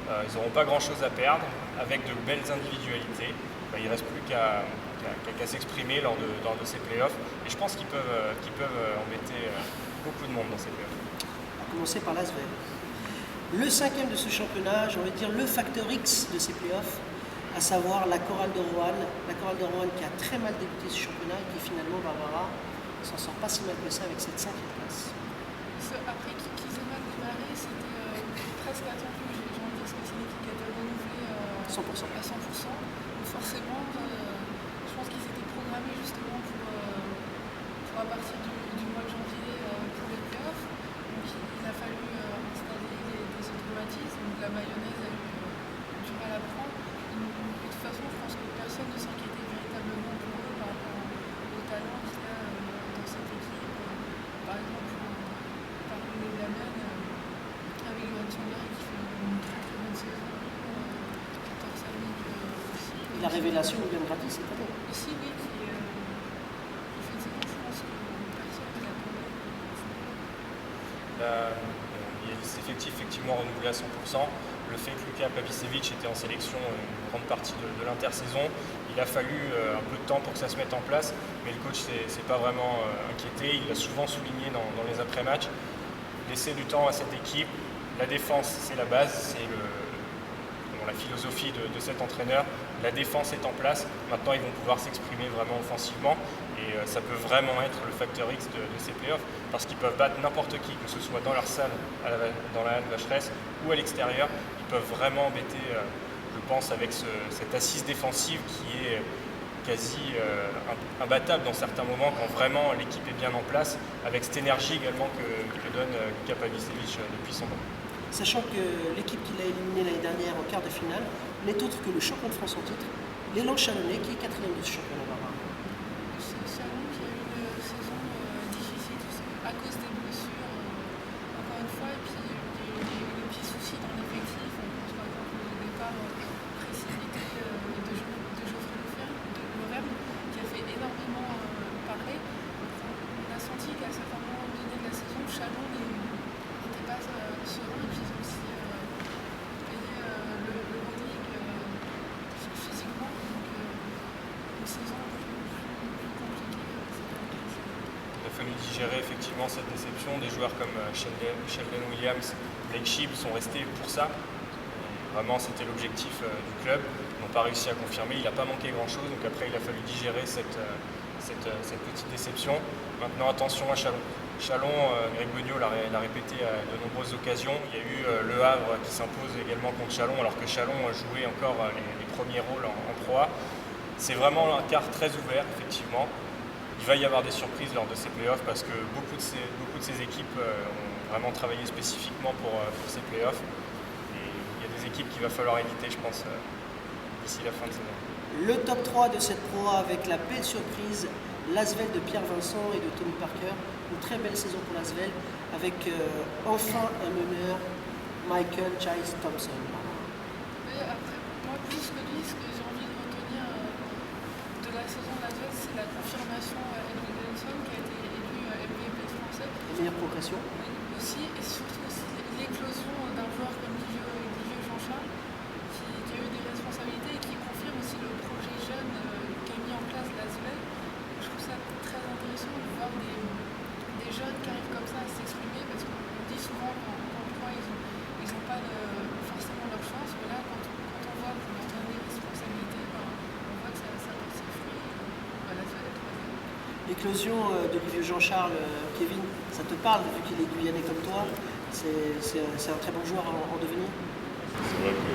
Ils n'auront pas grand chose à perdre, avec de belles individualités. Il ne reste plus qu'à s'exprimer lors de ces playoffs. Et je pense qu'ils peuvent embêter beaucoup de monde dans ces playoffs. À commencer par l'Asvel. Le 5e de ce championnat, j'ai envie de dire le facteur X de ces playoffs, à savoir la Chorale de Roanne. La Chorale de Roanne qui a très mal débuté ce championnat et qui finalement, Barbara, s'en sort pas si mal que ça avec cette 5e place. Après qu'ils aient mal démarré, c'était presque attendu. J'ai envie de dire que c'est une équipe qui a été renouvelée à 100%. Donc forcément, je pense qu'ils étaient programmés justement pour à partir du mois de janvier pour les playoffs. Donc il a fallu installer des automatismes. Donc la mayonnaise a eu du mal à prendre. De toute façon, je pense que personne ne s'inquiétait véritablement pour eux par rapport au talent qu'il y a dans cette équipe. Par exemple, pour parler de la Maine, avec Johan Chandler qui fait une très bonne saison. Victor Samick aussi. Et la révélation de William Grady cette année. Ici, oui, qui fait une saison, je pense que personne ne l'attendait. Il y a des effectifs effectivement renouvelés à 100%. Le fait que Luka Pavicevic était en sélection une grande partie de l'intersaison, il a fallu un peu de temps pour que ça se mette en place, mais le coach s'est pas vraiment inquiété, il l'a souvent souligné dans les après-matchs. Laisser du temps à cette équipe, la défense c'est la base, c'est la philosophie de cet entraîneur. La défense est en place, maintenant ils vont pouvoir s'exprimer vraiment offensivement et ça peut vraiment être le facteur X de ces playoffs parce qu'ils peuvent battre n'importe qui, que ce soit dans leur salle, dans la halle Vacheresse ou à l'extérieur. Ils peuvent vraiment embêter, je pense, avec cette assise défensive qui est quasi imbattable dans certains moments quand vraiment l'équipe est bien en place, avec cette énergie également que donne Luka Pavicevic depuis son banc. Sachant que l'équipe qui l'a éliminé l'année dernière en quart de finale n'est autre que le champion de France en titre, l'élan chalonnais, qui est 4e de ce championnat barbare. C'est Chalon qui a eu une saison difficile à cause des blessures, encore une fois, et puis il y a eu des petits soucis dans l'effectif. On pense par exemple au départ précipité de Geoffrey Lefebvre, qui a fait énormément parler. On a senti qu'à certains moments donnés de la saison, Chalon n'était pas serein, et puis ils ont aussi payé le Rodrigue physiquement. Donc une saison plus compliquée. Il a fallu digérer effectivement cette déception. Des joueurs comme Sheldon Williams, Blake Shipp sont restés pour ça. Et vraiment, c'était l'objectif du club. Ils n'ont pas réussi à confirmer. Il n'a pas manqué grand-chose. Donc après, il a fallu digérer cette petite déception. Maintenant, attention à Chalon. Chalon, Greg Beugnot l'a répété à de nombreuses occasions. Il y a eu Le Havre qui s'impose également contre Chalon, alors que Chalon jouait encore les premiers rôles en Pro A. C'est vraiment un quart très ouvert, effectivement. Il va y avoir des surprises lors de ces playoffs parce que beaucoup de ces équipes ont vraiment travaillé spécifiquement pour ces playoffs. Et il y a des équipes qu'il va falloir éviter, je pense, d'ici la fin de saison. Le top 3 de cette Pro A avec la belle surprise, l'Asvel de Pierre Vincent et de Tony Parker. Une très belle saison pour l'Asvel avec enfin un meneur, Michael Giles Thompson. Et après, moi, plus que lui, ce que j'ai envie de retenir de la saison de l'Asvel, c'est la confirmation Edwin Johnson qui a été élu MVP français. La meilleure progression. Aussi, et surtout aussi l'éclosion d'un joueur comme Livieux Jean-Charles, qui a eu des responsabilités et qui confirme aussi le projet jeune qu'a mis en place l'Asvel. Je trouve ça très intéressant de voir des jeunes qui arrivent comme ça à s'exprimer, parce qu'on dit souvent qu'en Pro ils n'ont pas forcément leur chance, mais là quand on voit qu'on leur donne des responsabilités, on voit que ça porte ses fruits. L'Asvel est troisième. L'éclosion de Livieux Jean-Charles, Kevin, ça te parle vu qu'il est guyanais comme toi? C'est un très bon joueur en devenir. C'est vrai que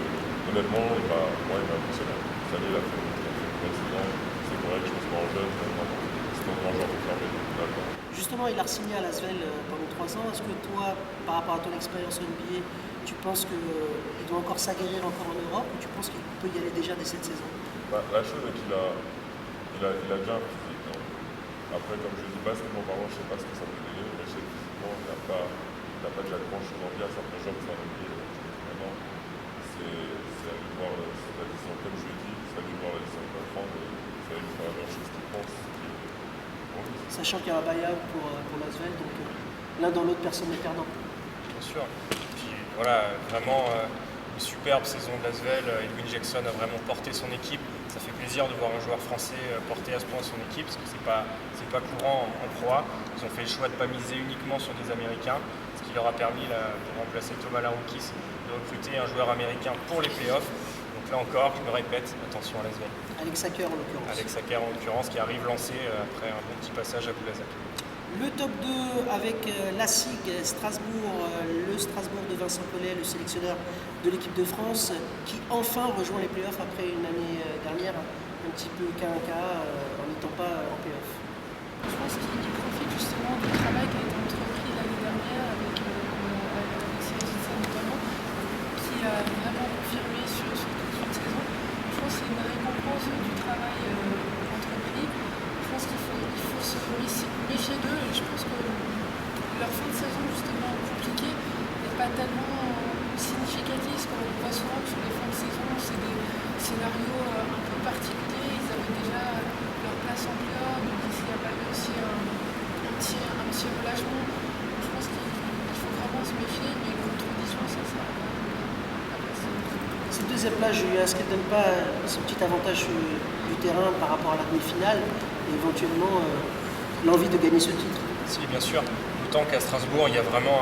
honnêtement, moi il m'a impressionné. Cette année, il a fait une bonne saison. C'est correct, je pense qu'en jeune, c'est un grand joueur confirmé. D'accord. Justement, il a re-signé à l'Asvel pendant 3 ans. Est-ce que toi, par rapport à ton expérience au NBA, tu penses qu'il doit encore s'aguerrir encore en Europe, ou tu penses qu'il peut y aller déjà dès cette saison? La chose est qu'il a déjà un physique. Hein. Après, comme je dis, basketball parlant, je ne sais pas ce que ça peut donner, mais je sais que physiquement, il n'a pas déjà grand-chose en bien. C'est un peu genre que c'est un NBA. Maintenant, c'est à lui voir la décision, comme je l'ai dit, c'est à lui voir la décision qu'il va prendre, et c'est à lui faire la meilleure chose qu'il pense. Sachant qu'il y a un buy-out pour l'Asvel, donc l'un dans l'autre, personne n'est perdant. Bien sûr. Et puis voilà, vraiment une superbe saison de l'Asvel. Edwin Jackson a vraiment porté son équipe. Ça fait plaisir de voir un joueur français porter à ce point son équipe, parce que c'est pas courant en Pro A. Ils ont fait le choix de ne pas miser uniquement sur des Américains, ce qui leur a permis, pour remplacer Thomas Laroukis, de recruter un joueur américain pour les playoffs. Donc là encore, je me répète, attention à l'Asvel. Alex Sacker en l'occurrence. Alex Sacker en l'occurrence, qui arrive lancé après un bon petit passage à Boulazac. Le top 2 avec la SIG Strasbourg, le Strasbourg de Vincent Collet, le sélectionneur de l'équipe de France, qui enfin rejoint les playoffs après une année dernière un petit peu cas en n'étant pas en playoff. Je pense qu'il profite justement du travail qui a été entrepris l'année dernière avec Cyril Zitza notamment, qui a vraiment confirmé sur toute une saison. Je pense que c'est une récompense du travail entrepris. Je pense qu'il faut se méfier d'eux, et je pense que leur fin de saison justement compliquée n'est pas tellement significative, parce qu'on voit souvent que sur les fins de saison, c'est des scénarios un peu particuliers. Ils avaient déjà leur place en playoff, donc ici il n'y a pas eu aussi un petit relâchement. Je pense qu'il faut vraiment se méfier, mais contre 18, ça sert à passer. Cette deuxième place, Julien, est-ce qu'elle ne donne pas ce petit avantage du terrain par rapport à la demi-finale et éventuellement l'envie de gagner ce titre? Si, bien sûr. D'autant qu'à Strasbourg, il y a vraiment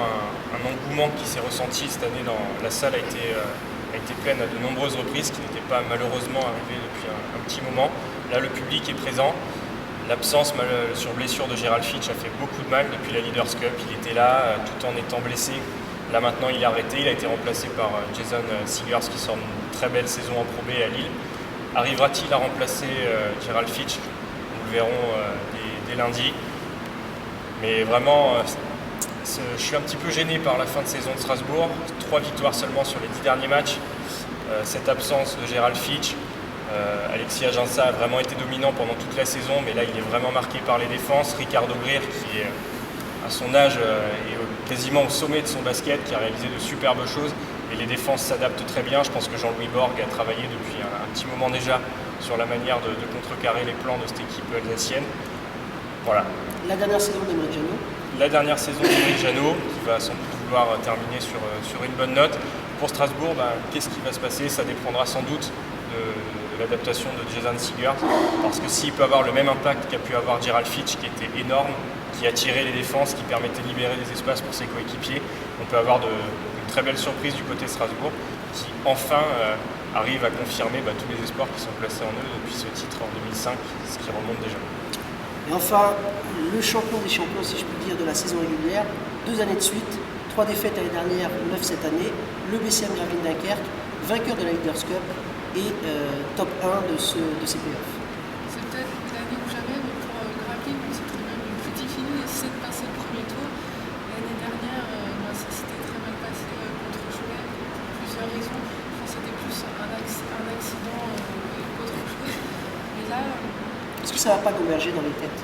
un engouement qui s'est ressenti cette année. La salle a été pleine à de nombreuses reprises, qui n'était pas malheureusement arrivé depuis un petit moment. Là, le public est présent. L'absence sur blessure de Gérald Fitch a fait beaucoup de mal depuis la Leaders Cup. Il était là tout en étant blessé. Là maintenant, il est arrêté. Il a été remplacé par Jason Seegers, qui sort une très belle saison en Pro B à Lille. Arrivera-t-il à remplacer Gerald Fitch? Nous le verrons dès lundi. Mais vraiment, je suis un petit peu gêné par la fin de saison de Strasbourg. 3 victoires seulement sur les 10 derniers matchs. Cette absence de Gerald Fitch. Alexis Aginsa a vraiment été dominant pendant toute la saison, mais là il est vraiment marqué par les défenses. Ricardo Greer, qui est à son âge est quasiment au sommet de son basket, qui a réalisé de superbes choses, et les défenses s'adaptent très bien. Je pense que Jean-Louis Borg a travaillé depuis un petit moment déjà sur la manière de contrecarrer les plans de cette équipe alsacienne. Voilà. La dernière saison d'Emeric Janot. La dernière saison d'Emeric Janot, qui va sans doute vouloir terminer sur une bonne note. Pour Strasbourg, qu'est-ce qui va se passer? Ça dépendra sans doute de l'adaptation de Jason Seeger, parce que s'il peut avoir le même impact qu'a pu avoir Gerald Fitch, qui était énorme, qui attirait les défenses, qui permettait de libérer des espaces pour ses coéquipiers, on peut avoir une très belle surprise du côté Strasbourg, qui enfin arrive à confirmer tous les espoirs qui sont placés en eux depuis ce titre en 2005, ce qui remonte déjà. Et enfin, le champion des champions, si je puis dire, de la saison régulière, 2 années de suite, 3 défaites l'année dernière, 9 cette année, le BCM Gravelines Dunkerque, vainqueur de la Leaders Cup et top 1 de ces playoffs. C'est peut-être l'année ou jamais, mais pour Gravelines, c'est très bien. Le plus difficile, c'est de passer le premier tour. L'année dernière, ça s'était très mal passé contre Cholet pour plusieurs raisons. Je pense que c'était plus un accident qu'autre chose. Mais là. Est-ce que ça ne va pas converger dans les têtes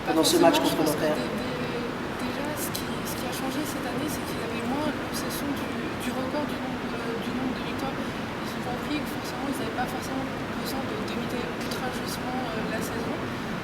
pendant ce match contre Nanterre? Déjà, ce qui a changé cette année, c'est qu'il y avait moins l'obsession du record du nombre de victoires. Ils ont compris que forcément, ils n'avaient pas forcément besoin de dominer outrageusement la saison.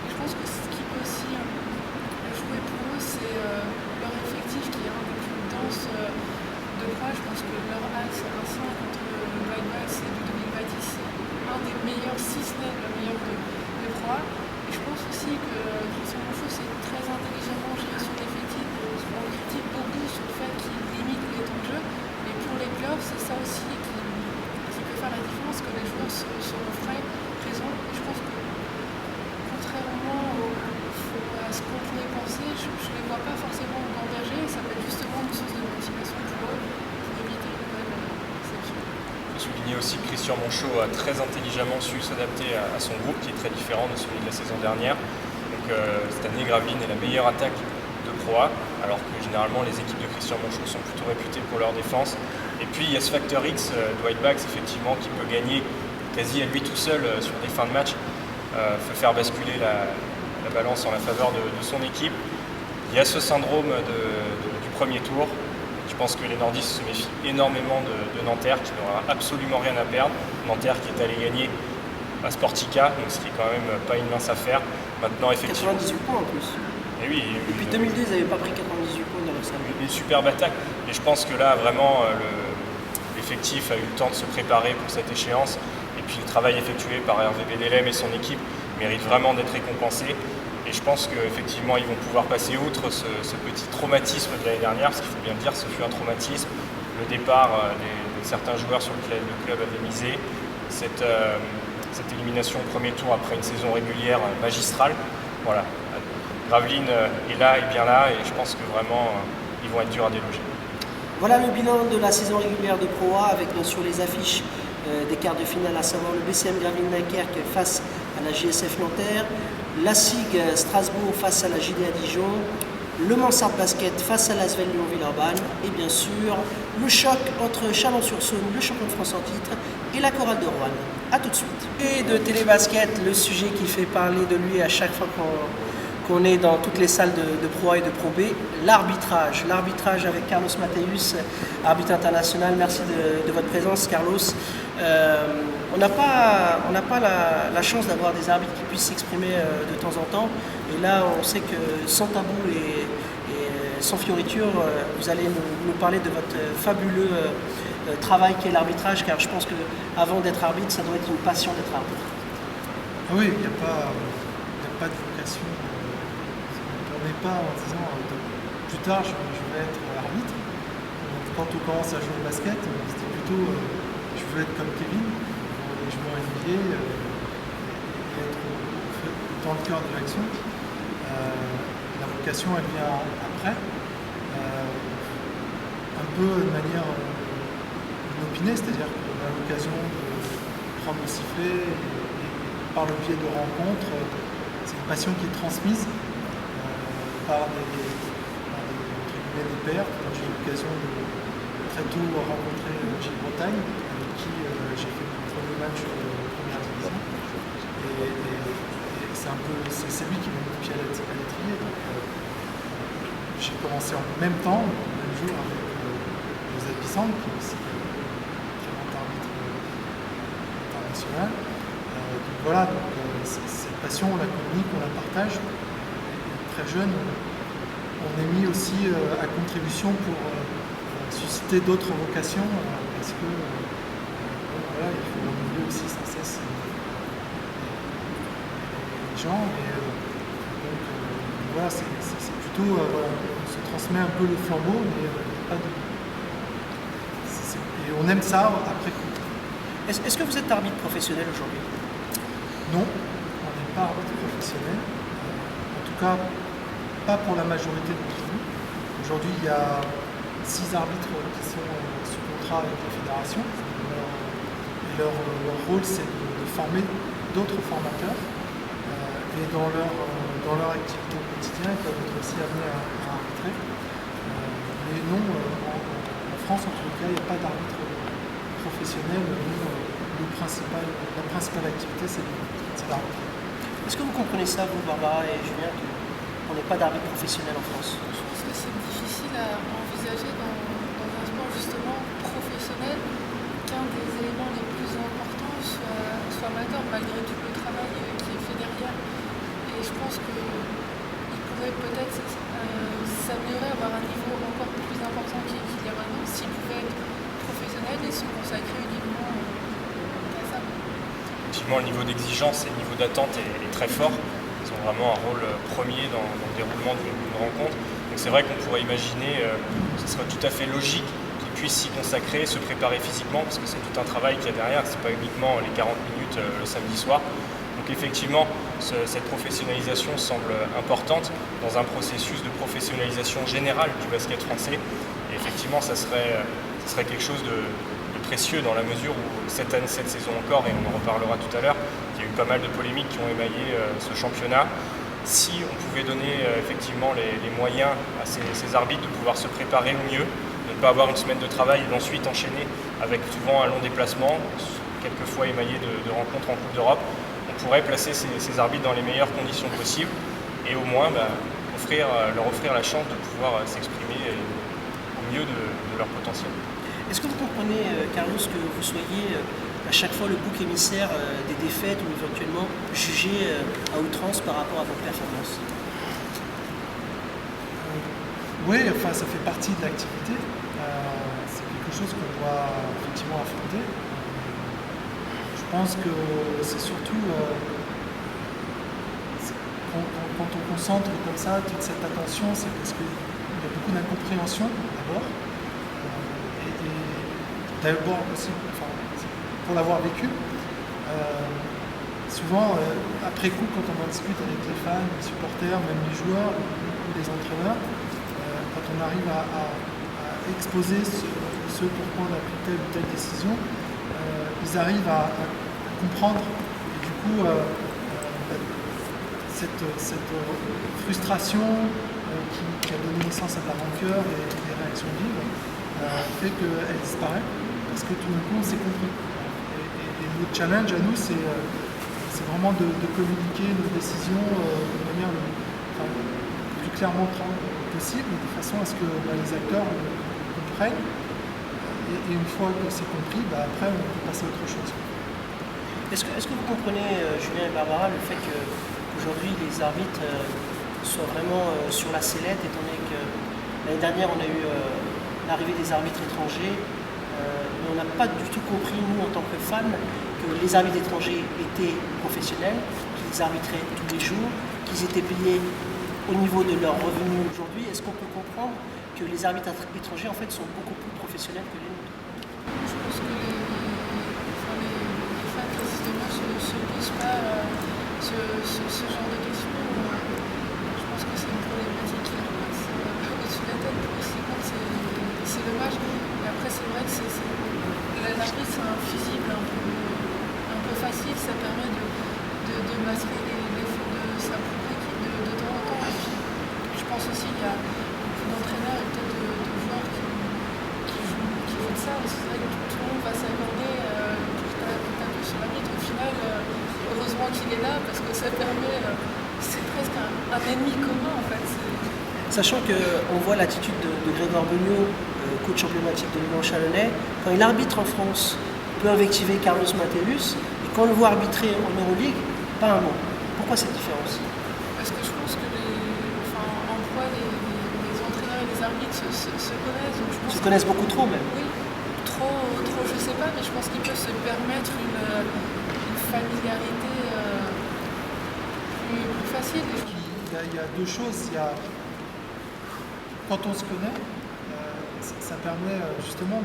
Et je pense que ce qui peut aussi jouer pour eux, c'est leur effectif qui est un des plus denses de Croix. Je pense que leur axe 1-5 entre White Bags et Ludovic Baptiste, c'est un des meilleurs, si ce n'est le meilleur de Croix. Et je pense aussi que Christian Monchaux, c'est très intelligemment géré son effectif. On critique beaucoup sur le fait qu'il limite les temps de jeu, mais pour les playoffs, c'est ça aussi qui peut faire la différence, que les joueurs sont frais, présents. Et je pense que, contrairement à ce qu'on pourrait penser, je ne les vois pas forcément engager, et ça peut être justement une source de motivation pour eux, pour éviter une nouvelle exception. Il faut souligner aussi que Christian Monchaux a très intelligemment su s'adapter à son groupe, qui est très différent de celui de la saison dernière. Donc cette année, Gravelines est la meilleure attaque de Pro A, alors que généralement les équipes de Christian Monchaux sont plutôt réputées pour leur défense. Et puis il y a ce facteur X de White Bags, effectivement, qui peut gagner quasi à lui tout seul sur des fins de match, peut faire basculer la balance en la faveur de son équipe. Il y a ce syndrome du premier tour. Je pense que les nordistes se méfient énormément de Nanterre, qui n'aura absolument rien à perdre. Nanterre qui est allé gagner à Sportica, donc ce qui est quand même pas une mince affaire. Maintenant, effectivement. 98 points en plus. Et oui, depuis 2002, ils n'avaient pas pris 98 points dans leur salle. Une superbe attaque. Et je pense que là, vraiment, l'effectif a eu le temps de se préparer pour cette échéance. Et puis le travail effectué par Hervé Bédélem et son équipe mérite vraiment d'être récompensé. Et je pense qu'effectivement, ils vont pouvoir passer outre ce petit traumatisme de l'année dernière, parce qu'il faut bien le dire, ce fut un traumatisme. Le départ de certains joueurs sur lesquels le club avait misé, cette élimination au premier tour après une saison régulière magistrale. Voilà. Gravelines est là et bien là, et je pense que vraiment, ils vont être durs à déloger. Voilà le bilan de la saison régulière de Pro A, avec bien sûr les affiches des quarts de finale, à savoir le BCM Gravelines Dunkerque face à la JSF Nanterre, la SIG Strasbourg face à la JDA Dijon, le Mansart Basket face à l'Asvel Lyon-Villeurbanne, et bien sûr le choc entre Chalon-sur-Saône, le champion de France en titre, et la Chorale de Roanne. A tout de suite. Et de Télébasket, le sujet qui fait parler de lui à chaque fois qu'on est dans toutes les salles de Pro A et de Pro B, l'arbitrage. L'arbitrage avec Carlos Mateus, arbitre international. Merci de votre présence, Carlos. On n'a pas la chance d'avoir des arbitres qui puissent s'exprimer de temps en temps. Et là, on sait que sans tabou et sans fioriture, vous allez nous parler de votre fabuleux travail qu'est l'arbitrage, car je pense qu'avant d'être arbitre, ça doit être une passion d'être arbitre. Oui, il n'y a pas de vocation. On n'est pas en disant plus tard je vais être arbitre. Donc, quand on commence à jouer au basket, c'était plutôt je veux être comme Kevin, les joueurs NBA, et être dans le cœur de l'action. La vocation, elle vient après, un peu de manière inopinée, c'est-à-dire qu'on a l'occasion de prendre le sifflet et par le biais de rencontres, c'est une passion qui est transmise par des pairs. J'ai eu l'occasion de très tôt rencontrer Gilles Bretagne, avec qui j'ai fait mon premier match de première division. Et c'est lui qui m'a mis le pied à l'étrier. J'ai commencé en même temps, le même jour, avec Joseph Bissang, qui est aussi un très grand arbitre international. Donc voilà, cette passion, on la communique, on la partage. Et très jeune, on est mis aussi à contribution pour susciter d'autres vocations, parce que voilà, il faut renouveler aussi sans cesse les gens. Et donc voilà, c'est plutôt, on se transmet un peu le flambeau, mais pas de... Et on aime ça après coup. Est-ce que vous êtes arbitre professionnel aujourd'hui? Non, on n'est pas arbitre professionnel. En tout cas, pas pour la majorité d'entre nous. Aujourd'hui, il y a 6 arbitres qui sont sous contrat avec la fédération. Leur rôle, c'est de former d'autres formateurs. Et dans leur activité au quotidien, ils peuvent être aussi amenés à arbitrer. Mais non, en France, en tout cas, il n'y a pas d'arbitre professionnel. La principale activité, c'est l'arbitre. Est-ce que vous comprenez ça, vous, Barbara et Julien, qu'on n'ait pas d'arbitre professionnel en France? Je pense que c'est difficile à envisager dans un sport justement professionnel qu'un des éléments les plus importants soit amateur, malgré tout le travail qui est fait derrière. Et je pense qu'il pourrait peut-être s'améliorer, avoir un niveau encore plus important qu'il y a maintenant, s'il pouvait être professionnel et se consacrer uniquement à ça. Effectivement, le niveau d'exigence et le niveau d'attente est très fort. Ils ont vraiment un rôle premier dans le déroulement d'une rencontre. Donc c'est vrai qu'on pourrait imaginer que ce serait tout à fait logique qu'ils puissent s'y consacrer, se préparer physiquement, parce que c'est tout un travail qu'il y a derrière, c'est pas uniquement les 40 minutes le samedi soir. Donc effectivement, cette professionnalisation semble importante dans un processus de professionnalisation générale du basket français. Et effectivement, ça serait quelque chose de précieux dans la mesure où cette saison encore, et on en reparlera tout à l'heure, il y a eu pas mal de polémiques qui ont émaillé ce championnat. Si on pouvait donner effectivement les moyens à ces arbitres de pouvoir se préparer au mieux, de ne pas avoir une semaine de travail et d'ensuite enchaîner avec souvent un long déplacement, quelquefois émaillé de rencontres en Coupe d'Europe, on pourrait placer ces arbitres dans les meilleures conditions possibles et au moins leur offrir la chance de pouvoir s'exprimer au mieux de leur potentiel. Est-ce que vous comprenez, Carlos, que vous soyez à chaque fois le bouc émissaire des défaites ou éventuellement jugé à outrance par rapport à vos performances? Oui, enfin, ça fait partie de l'activité. C'est quelque chose qu'on doit effectivement affronter. Je pense que c'est surtout quand on concentre comme ça toute cette attention, c'est parce qu'il y a beaucoup d'incompréhension d'abord. D'abord aussi, enfin, pour l'avoir vécu, souvent après coup, quand on en discute avec les fans, les supporters, même les joueurs ou les entraîneurs, quand on arrive à exposer ce pourquoi on a pris telle ou telle décision, ils arrivent à comprendre et du coup cette frustration qui a donné naissance à de la rancœur et des réactions vives fait qu'elle disparaît parce que tout d'un coup on s'est compris. Et notre challenge à nous c'est vraiment de communiquer nos décisions de manière le plus clairement possible, de façon à ce que les acteurs comprennent. Et une fois que c'est compris, après on peut passer à autre chose. Est-ce que vous comprenez, Julien et Barbara, le fait qu'aujourd'hui les arbitres soient vraiment sur la sellette, étant donné que l'année dernière on a eu l'arrivée des arbitres étrangers, mais on n'a pas du tout compris, nous en tant que fans, que les arbitres étrangers étaient professionnels, qu'ils arbitraient tous les jours, qu'ils étaient payés au niveau de leurs revenus aujourd'hui. Est-ce qu'on peut comprendre que les arbitres étrangers en fait sont beaucoup plus professionnels que les nôtres? Je pense que les fans précisément se posent pas ce genre de questions. Je pense que c'est une problématique qui leur passe au-dessus de la tête. C'est dommage. Et après c'est vrai que l'arbitre c'est un fusible un peu facile, ça permet de ça permet, c'est presque un ennemi commun en fait. Sachant qu'on voit l'attitude de Grégoire Beugnot, coach emblématique de l'Union Chalonnais, quand il arbitre en France, il peut invectiver Carlos Mateus, et quand on le voit arbitrer en Euroleague, pas un mot. Pourquoi cette différence? Parce que je pense que en quoi les entraîneurs et les arbitres se connaissent. Donc je pense Ils se connaissent beaucoup trop même. Oui, trop je sais pas, mais je pense qu'ils peuvent se permettre une familiarité plus facile. Il y a deux choses. Quand on se connaît, ça permet justement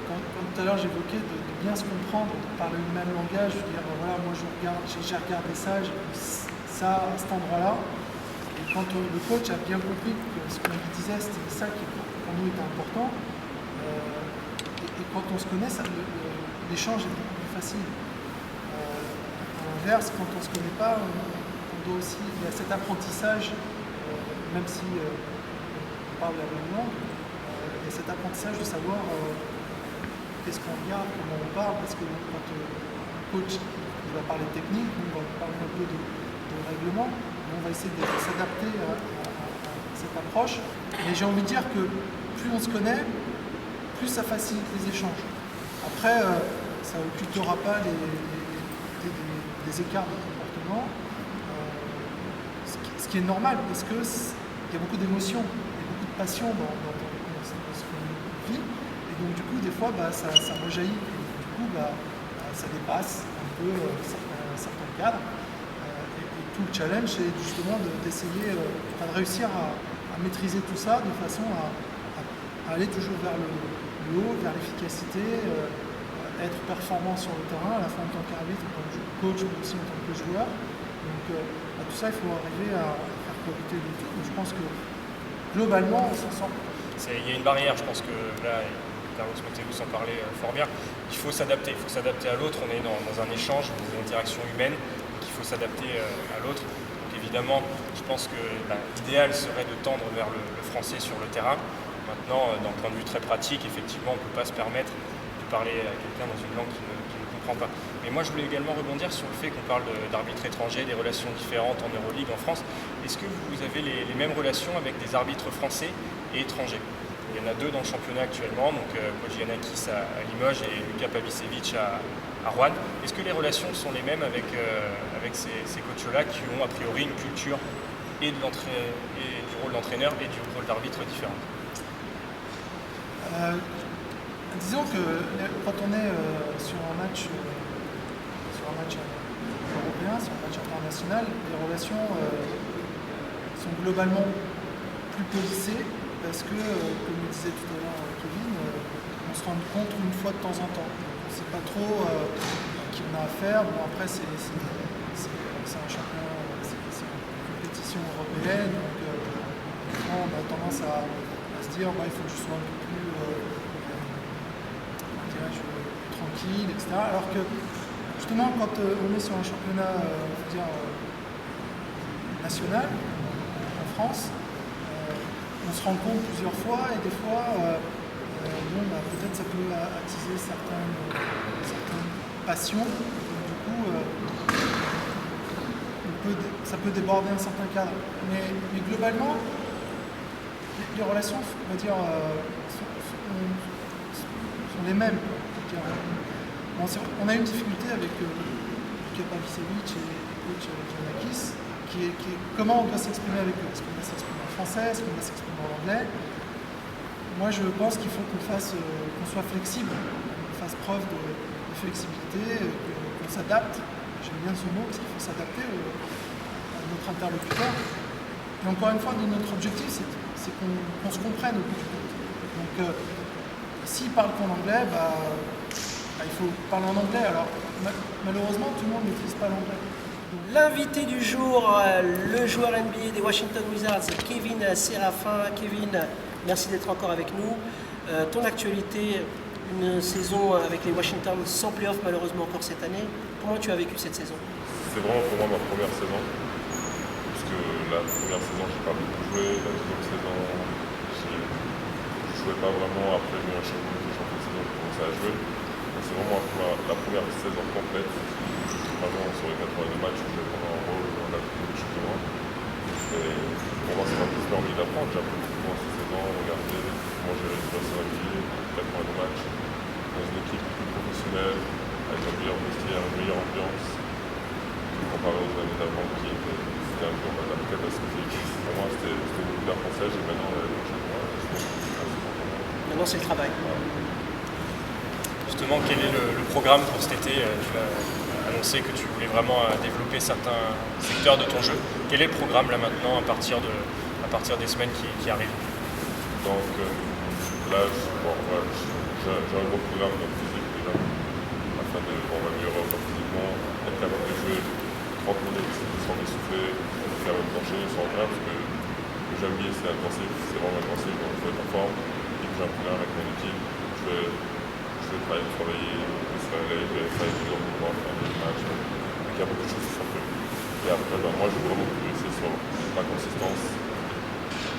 quand tout à l'heure j'évoquais de bien se comprendre, de parler le même langage, de dire voilà, moi j'ai regardé ça, j'ai vu ça à cet endroit-là. Et quand le coach a bien compris que ce qu'on lui disait, c'était ça qui pour nous était important, et quand on se connaît, l'échange est beaucoup plus facile. À l'inverse, quand on ne se connaît pas, on doit aussi, il y a cet apprentissage, même si on parle la même langue, il y a cet apprentissage de savoir qu'est-ce qu'on regarde, comment on parle, parce que quand le coach il va parler technique, nous on va parler un peu de règlement, on va essayer de s'adapter à cette approche. Mais j'ai envie de dire que plus on se connaît, plus ça facilite les échanges. Après, ça n'occultera pas les écarts de comportement, ce qui est normal, parce qu'il y a beaucoup d'émotions, il y a beaucoup de passion dans ce qu'on vit. Et donc du coup, des fois, ça rejaillit. Et du coup, ça dépasse un peu certains cadres. Et tout le challenge, c'est justement d'essayer de réussir à maîtriser tout ça de façon à aller toujours vers le haut, vers l'efficacité, être performant sur le terrain, à la fois en tant qu'arbitre, en tant que coach, mais aussi en tant que joueur. Donc tout ça, il faut arriver à faire cohabiter les deux. Donc, je pense que globalement, on s'en sort. Il y a une barrière, je pense que là, Carlos Mateus en parlait fort bien. Il faut s'adapter à l'autre. On est dans un échange, une interaction humaine, donc il faut s'adapter à l'autre. Donc évidemment, je pense que l'idéal serait de tendre vers le français sur le terrain. Maintenant, d'un point de vue très pratique, effectivement, on ne peut pas se permettre de parler à quelqu'un dans une langue qui ne comprend pas. Mais moi, je voulais également rebondir sur le fait qu'on parle d'arbitres étrangers, des relations différentes en Euroleague, en France. Est-ce que vous avez les mêmes relations avec des arbitres français et étrangers? Il y en a deux dans le championnat actuellement, donc Kojianakis à Limoges et Luka Pavicevic à Rouen. Est-ce que les relations sont les mêmes avec ces coachs-là qui ont a priori une culture et du rôle d'entraîneur et du rôle d'arbitre différente? Disons que quand on est sur un match européen, sur un match international, les relations sont globalement plus policées parce que, comme le disait tout à l'heure Kevin, on se rencontre une fois de temps en temps. On ne sait pas trop qui on a affaire. Bon, après, c'est un championnat, c'est une compétition européenne, donc on a tendance à se dire il faut que je sois un peu plus tranquille, etc. Alors que justement quand on est sur un championnat national en France, on se rencontre plusieurs fois et des fois peut-être ça peut attiser certaines passions. Donc, du coup ça peut déborder un certain cadre. Mais globalement, les relations, on va dire, sont les mêmes. On a une difficulté avec Luka Pavicevic et Kojianakis, qui est comment on doit s'exprimer avec eux. Est-ce qu'on doit s'exprimer en français, est-ce qu'on doit s'exprimer en anglais? Moi, je pense qu'il faut qu'on soit flexible, qu'on fasse preuve de flexibilité, qu'on s'adapte. J'aime bien ce mot parce qu'il faut s'adapter à notre interlocuteur. Et encore une fois, notre objectif, c'est qu'on se comprenne au bout du compte. Donc, s'il parle qu'en anglais, il faut parler en anglais. Alors, malheureusement, tout le monde ne maîtrise pas l'anglais. L'invité du jour, le joueur NBA des Washington Wizards, Kevin Séraphin. Kevin, merci d'être encore avec nous. Ton actualité, une saison avec les Washington sans playoff malheureusement encore cette année. Comment tu as vécu cette saison? C'est vraiment pour moi ma première saison. Puisque la première saison, je n'ai pas beaucoup joué. La deuxième saison, je ne jouais pas vraiment. Après, j'ai eu un champion de saison, j'ai commencé à jouer. C'est vraiment la première saison complète. Vraiment, sur les 82 matchs, je jouais pendant apprendre. J'ai appris beaucoup en cette saison, regarder comment gérer une situation habillée, 82 matchs, dans une équipe plus professionnelle, avec un meilleur vestiaire, une meilleure ambiance, comparé aux années d'avant qui c'était un peu catastrophique. Pour moi, c'était beaucoup d'apprentissage et maintenant, la prochaine fois, Maintenant, c'est le travail. Justement, quel est le programme pour cet été? Tu as annoncé que tu voulais vraiment développer certains secteurs de ton jeu. Quel est le programme là maintenant à partir des semaines qui arrivent? Donc là, j'ai un bon programme dans le physique déjà, afin de m'améliorer encore physiquement, être capable de jouer 30 minutes sans m'essouffler, être capable d'enchaîner sans rien, parce que ce que j'aime bien, c'est intensif, c'est vraiment intensif, donc il faut être en forme. Et que j'ai un programme avec mon équipe, je vais travailler le soleil, je vais travailler toujours pour pouvoir faire des matchs. Donc il y a beaucoup de choses qui sont prévues. Et après, moi, je veux vraiment progresser sur ma consistance,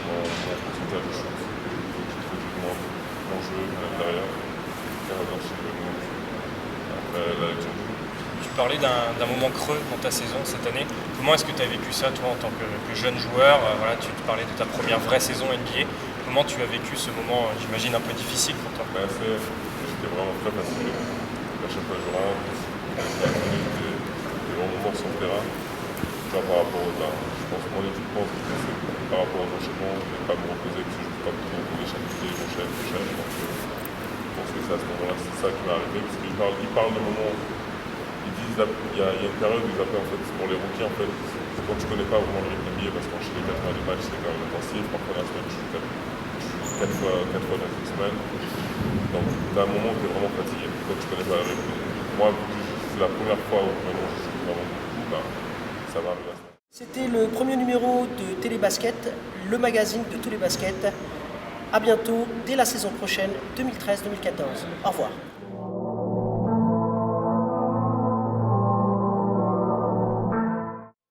mon pourcentage de shoot. Il faut que je trouve mon jeu à l'intérieur, capable d'enchaîner le monde. Après, la lecture du jeu. Tu parlais d'un moment creux dans ta saison cette année. Comment est-ce que tu as vécu ça, toi, en tant que jeune joueur? Voilà, tu te parlais de ta première vraie saison NBA. Comment tu as vécu ce moment, j'imagine, un peu difficile pour toi? J'étais vraiment très fatigué. À chaque fois que je rentre, des longs moments sur le terrain. Genre par rapport au temps, je pense que mon équipe pense que c'est par rapport aux enchaînements, je ne vais pas me reposer parce que je ne peux pas trop échapper mon chef. Donc je pense que c'est à ce moment-là, c'est ça qui m'est arrivé. Parce qu'ils parlent de moments, ils disent, il y a une période où ils appellent en fait, pour les rookies, en fait, c'est quand tu ne connais pas vraiment le rythme NBA parce qu'enchaîner 82 matchs, c'est quand même intensif. Parfois dans la semaine, tu joues 4 fois dans une semaine. Donc, tu as un moment où tu es vraiment fatigué, quand tu connais pas le rythme. Moi, c'est la première fois où maintenant je joue vraiment beaucoup, ça va arriver à ça. C'était le premier numéro de Télébasket, le magazine de tous les baskets. À bientôt, dès la saison prochaine, 2013-2014. Au revoir.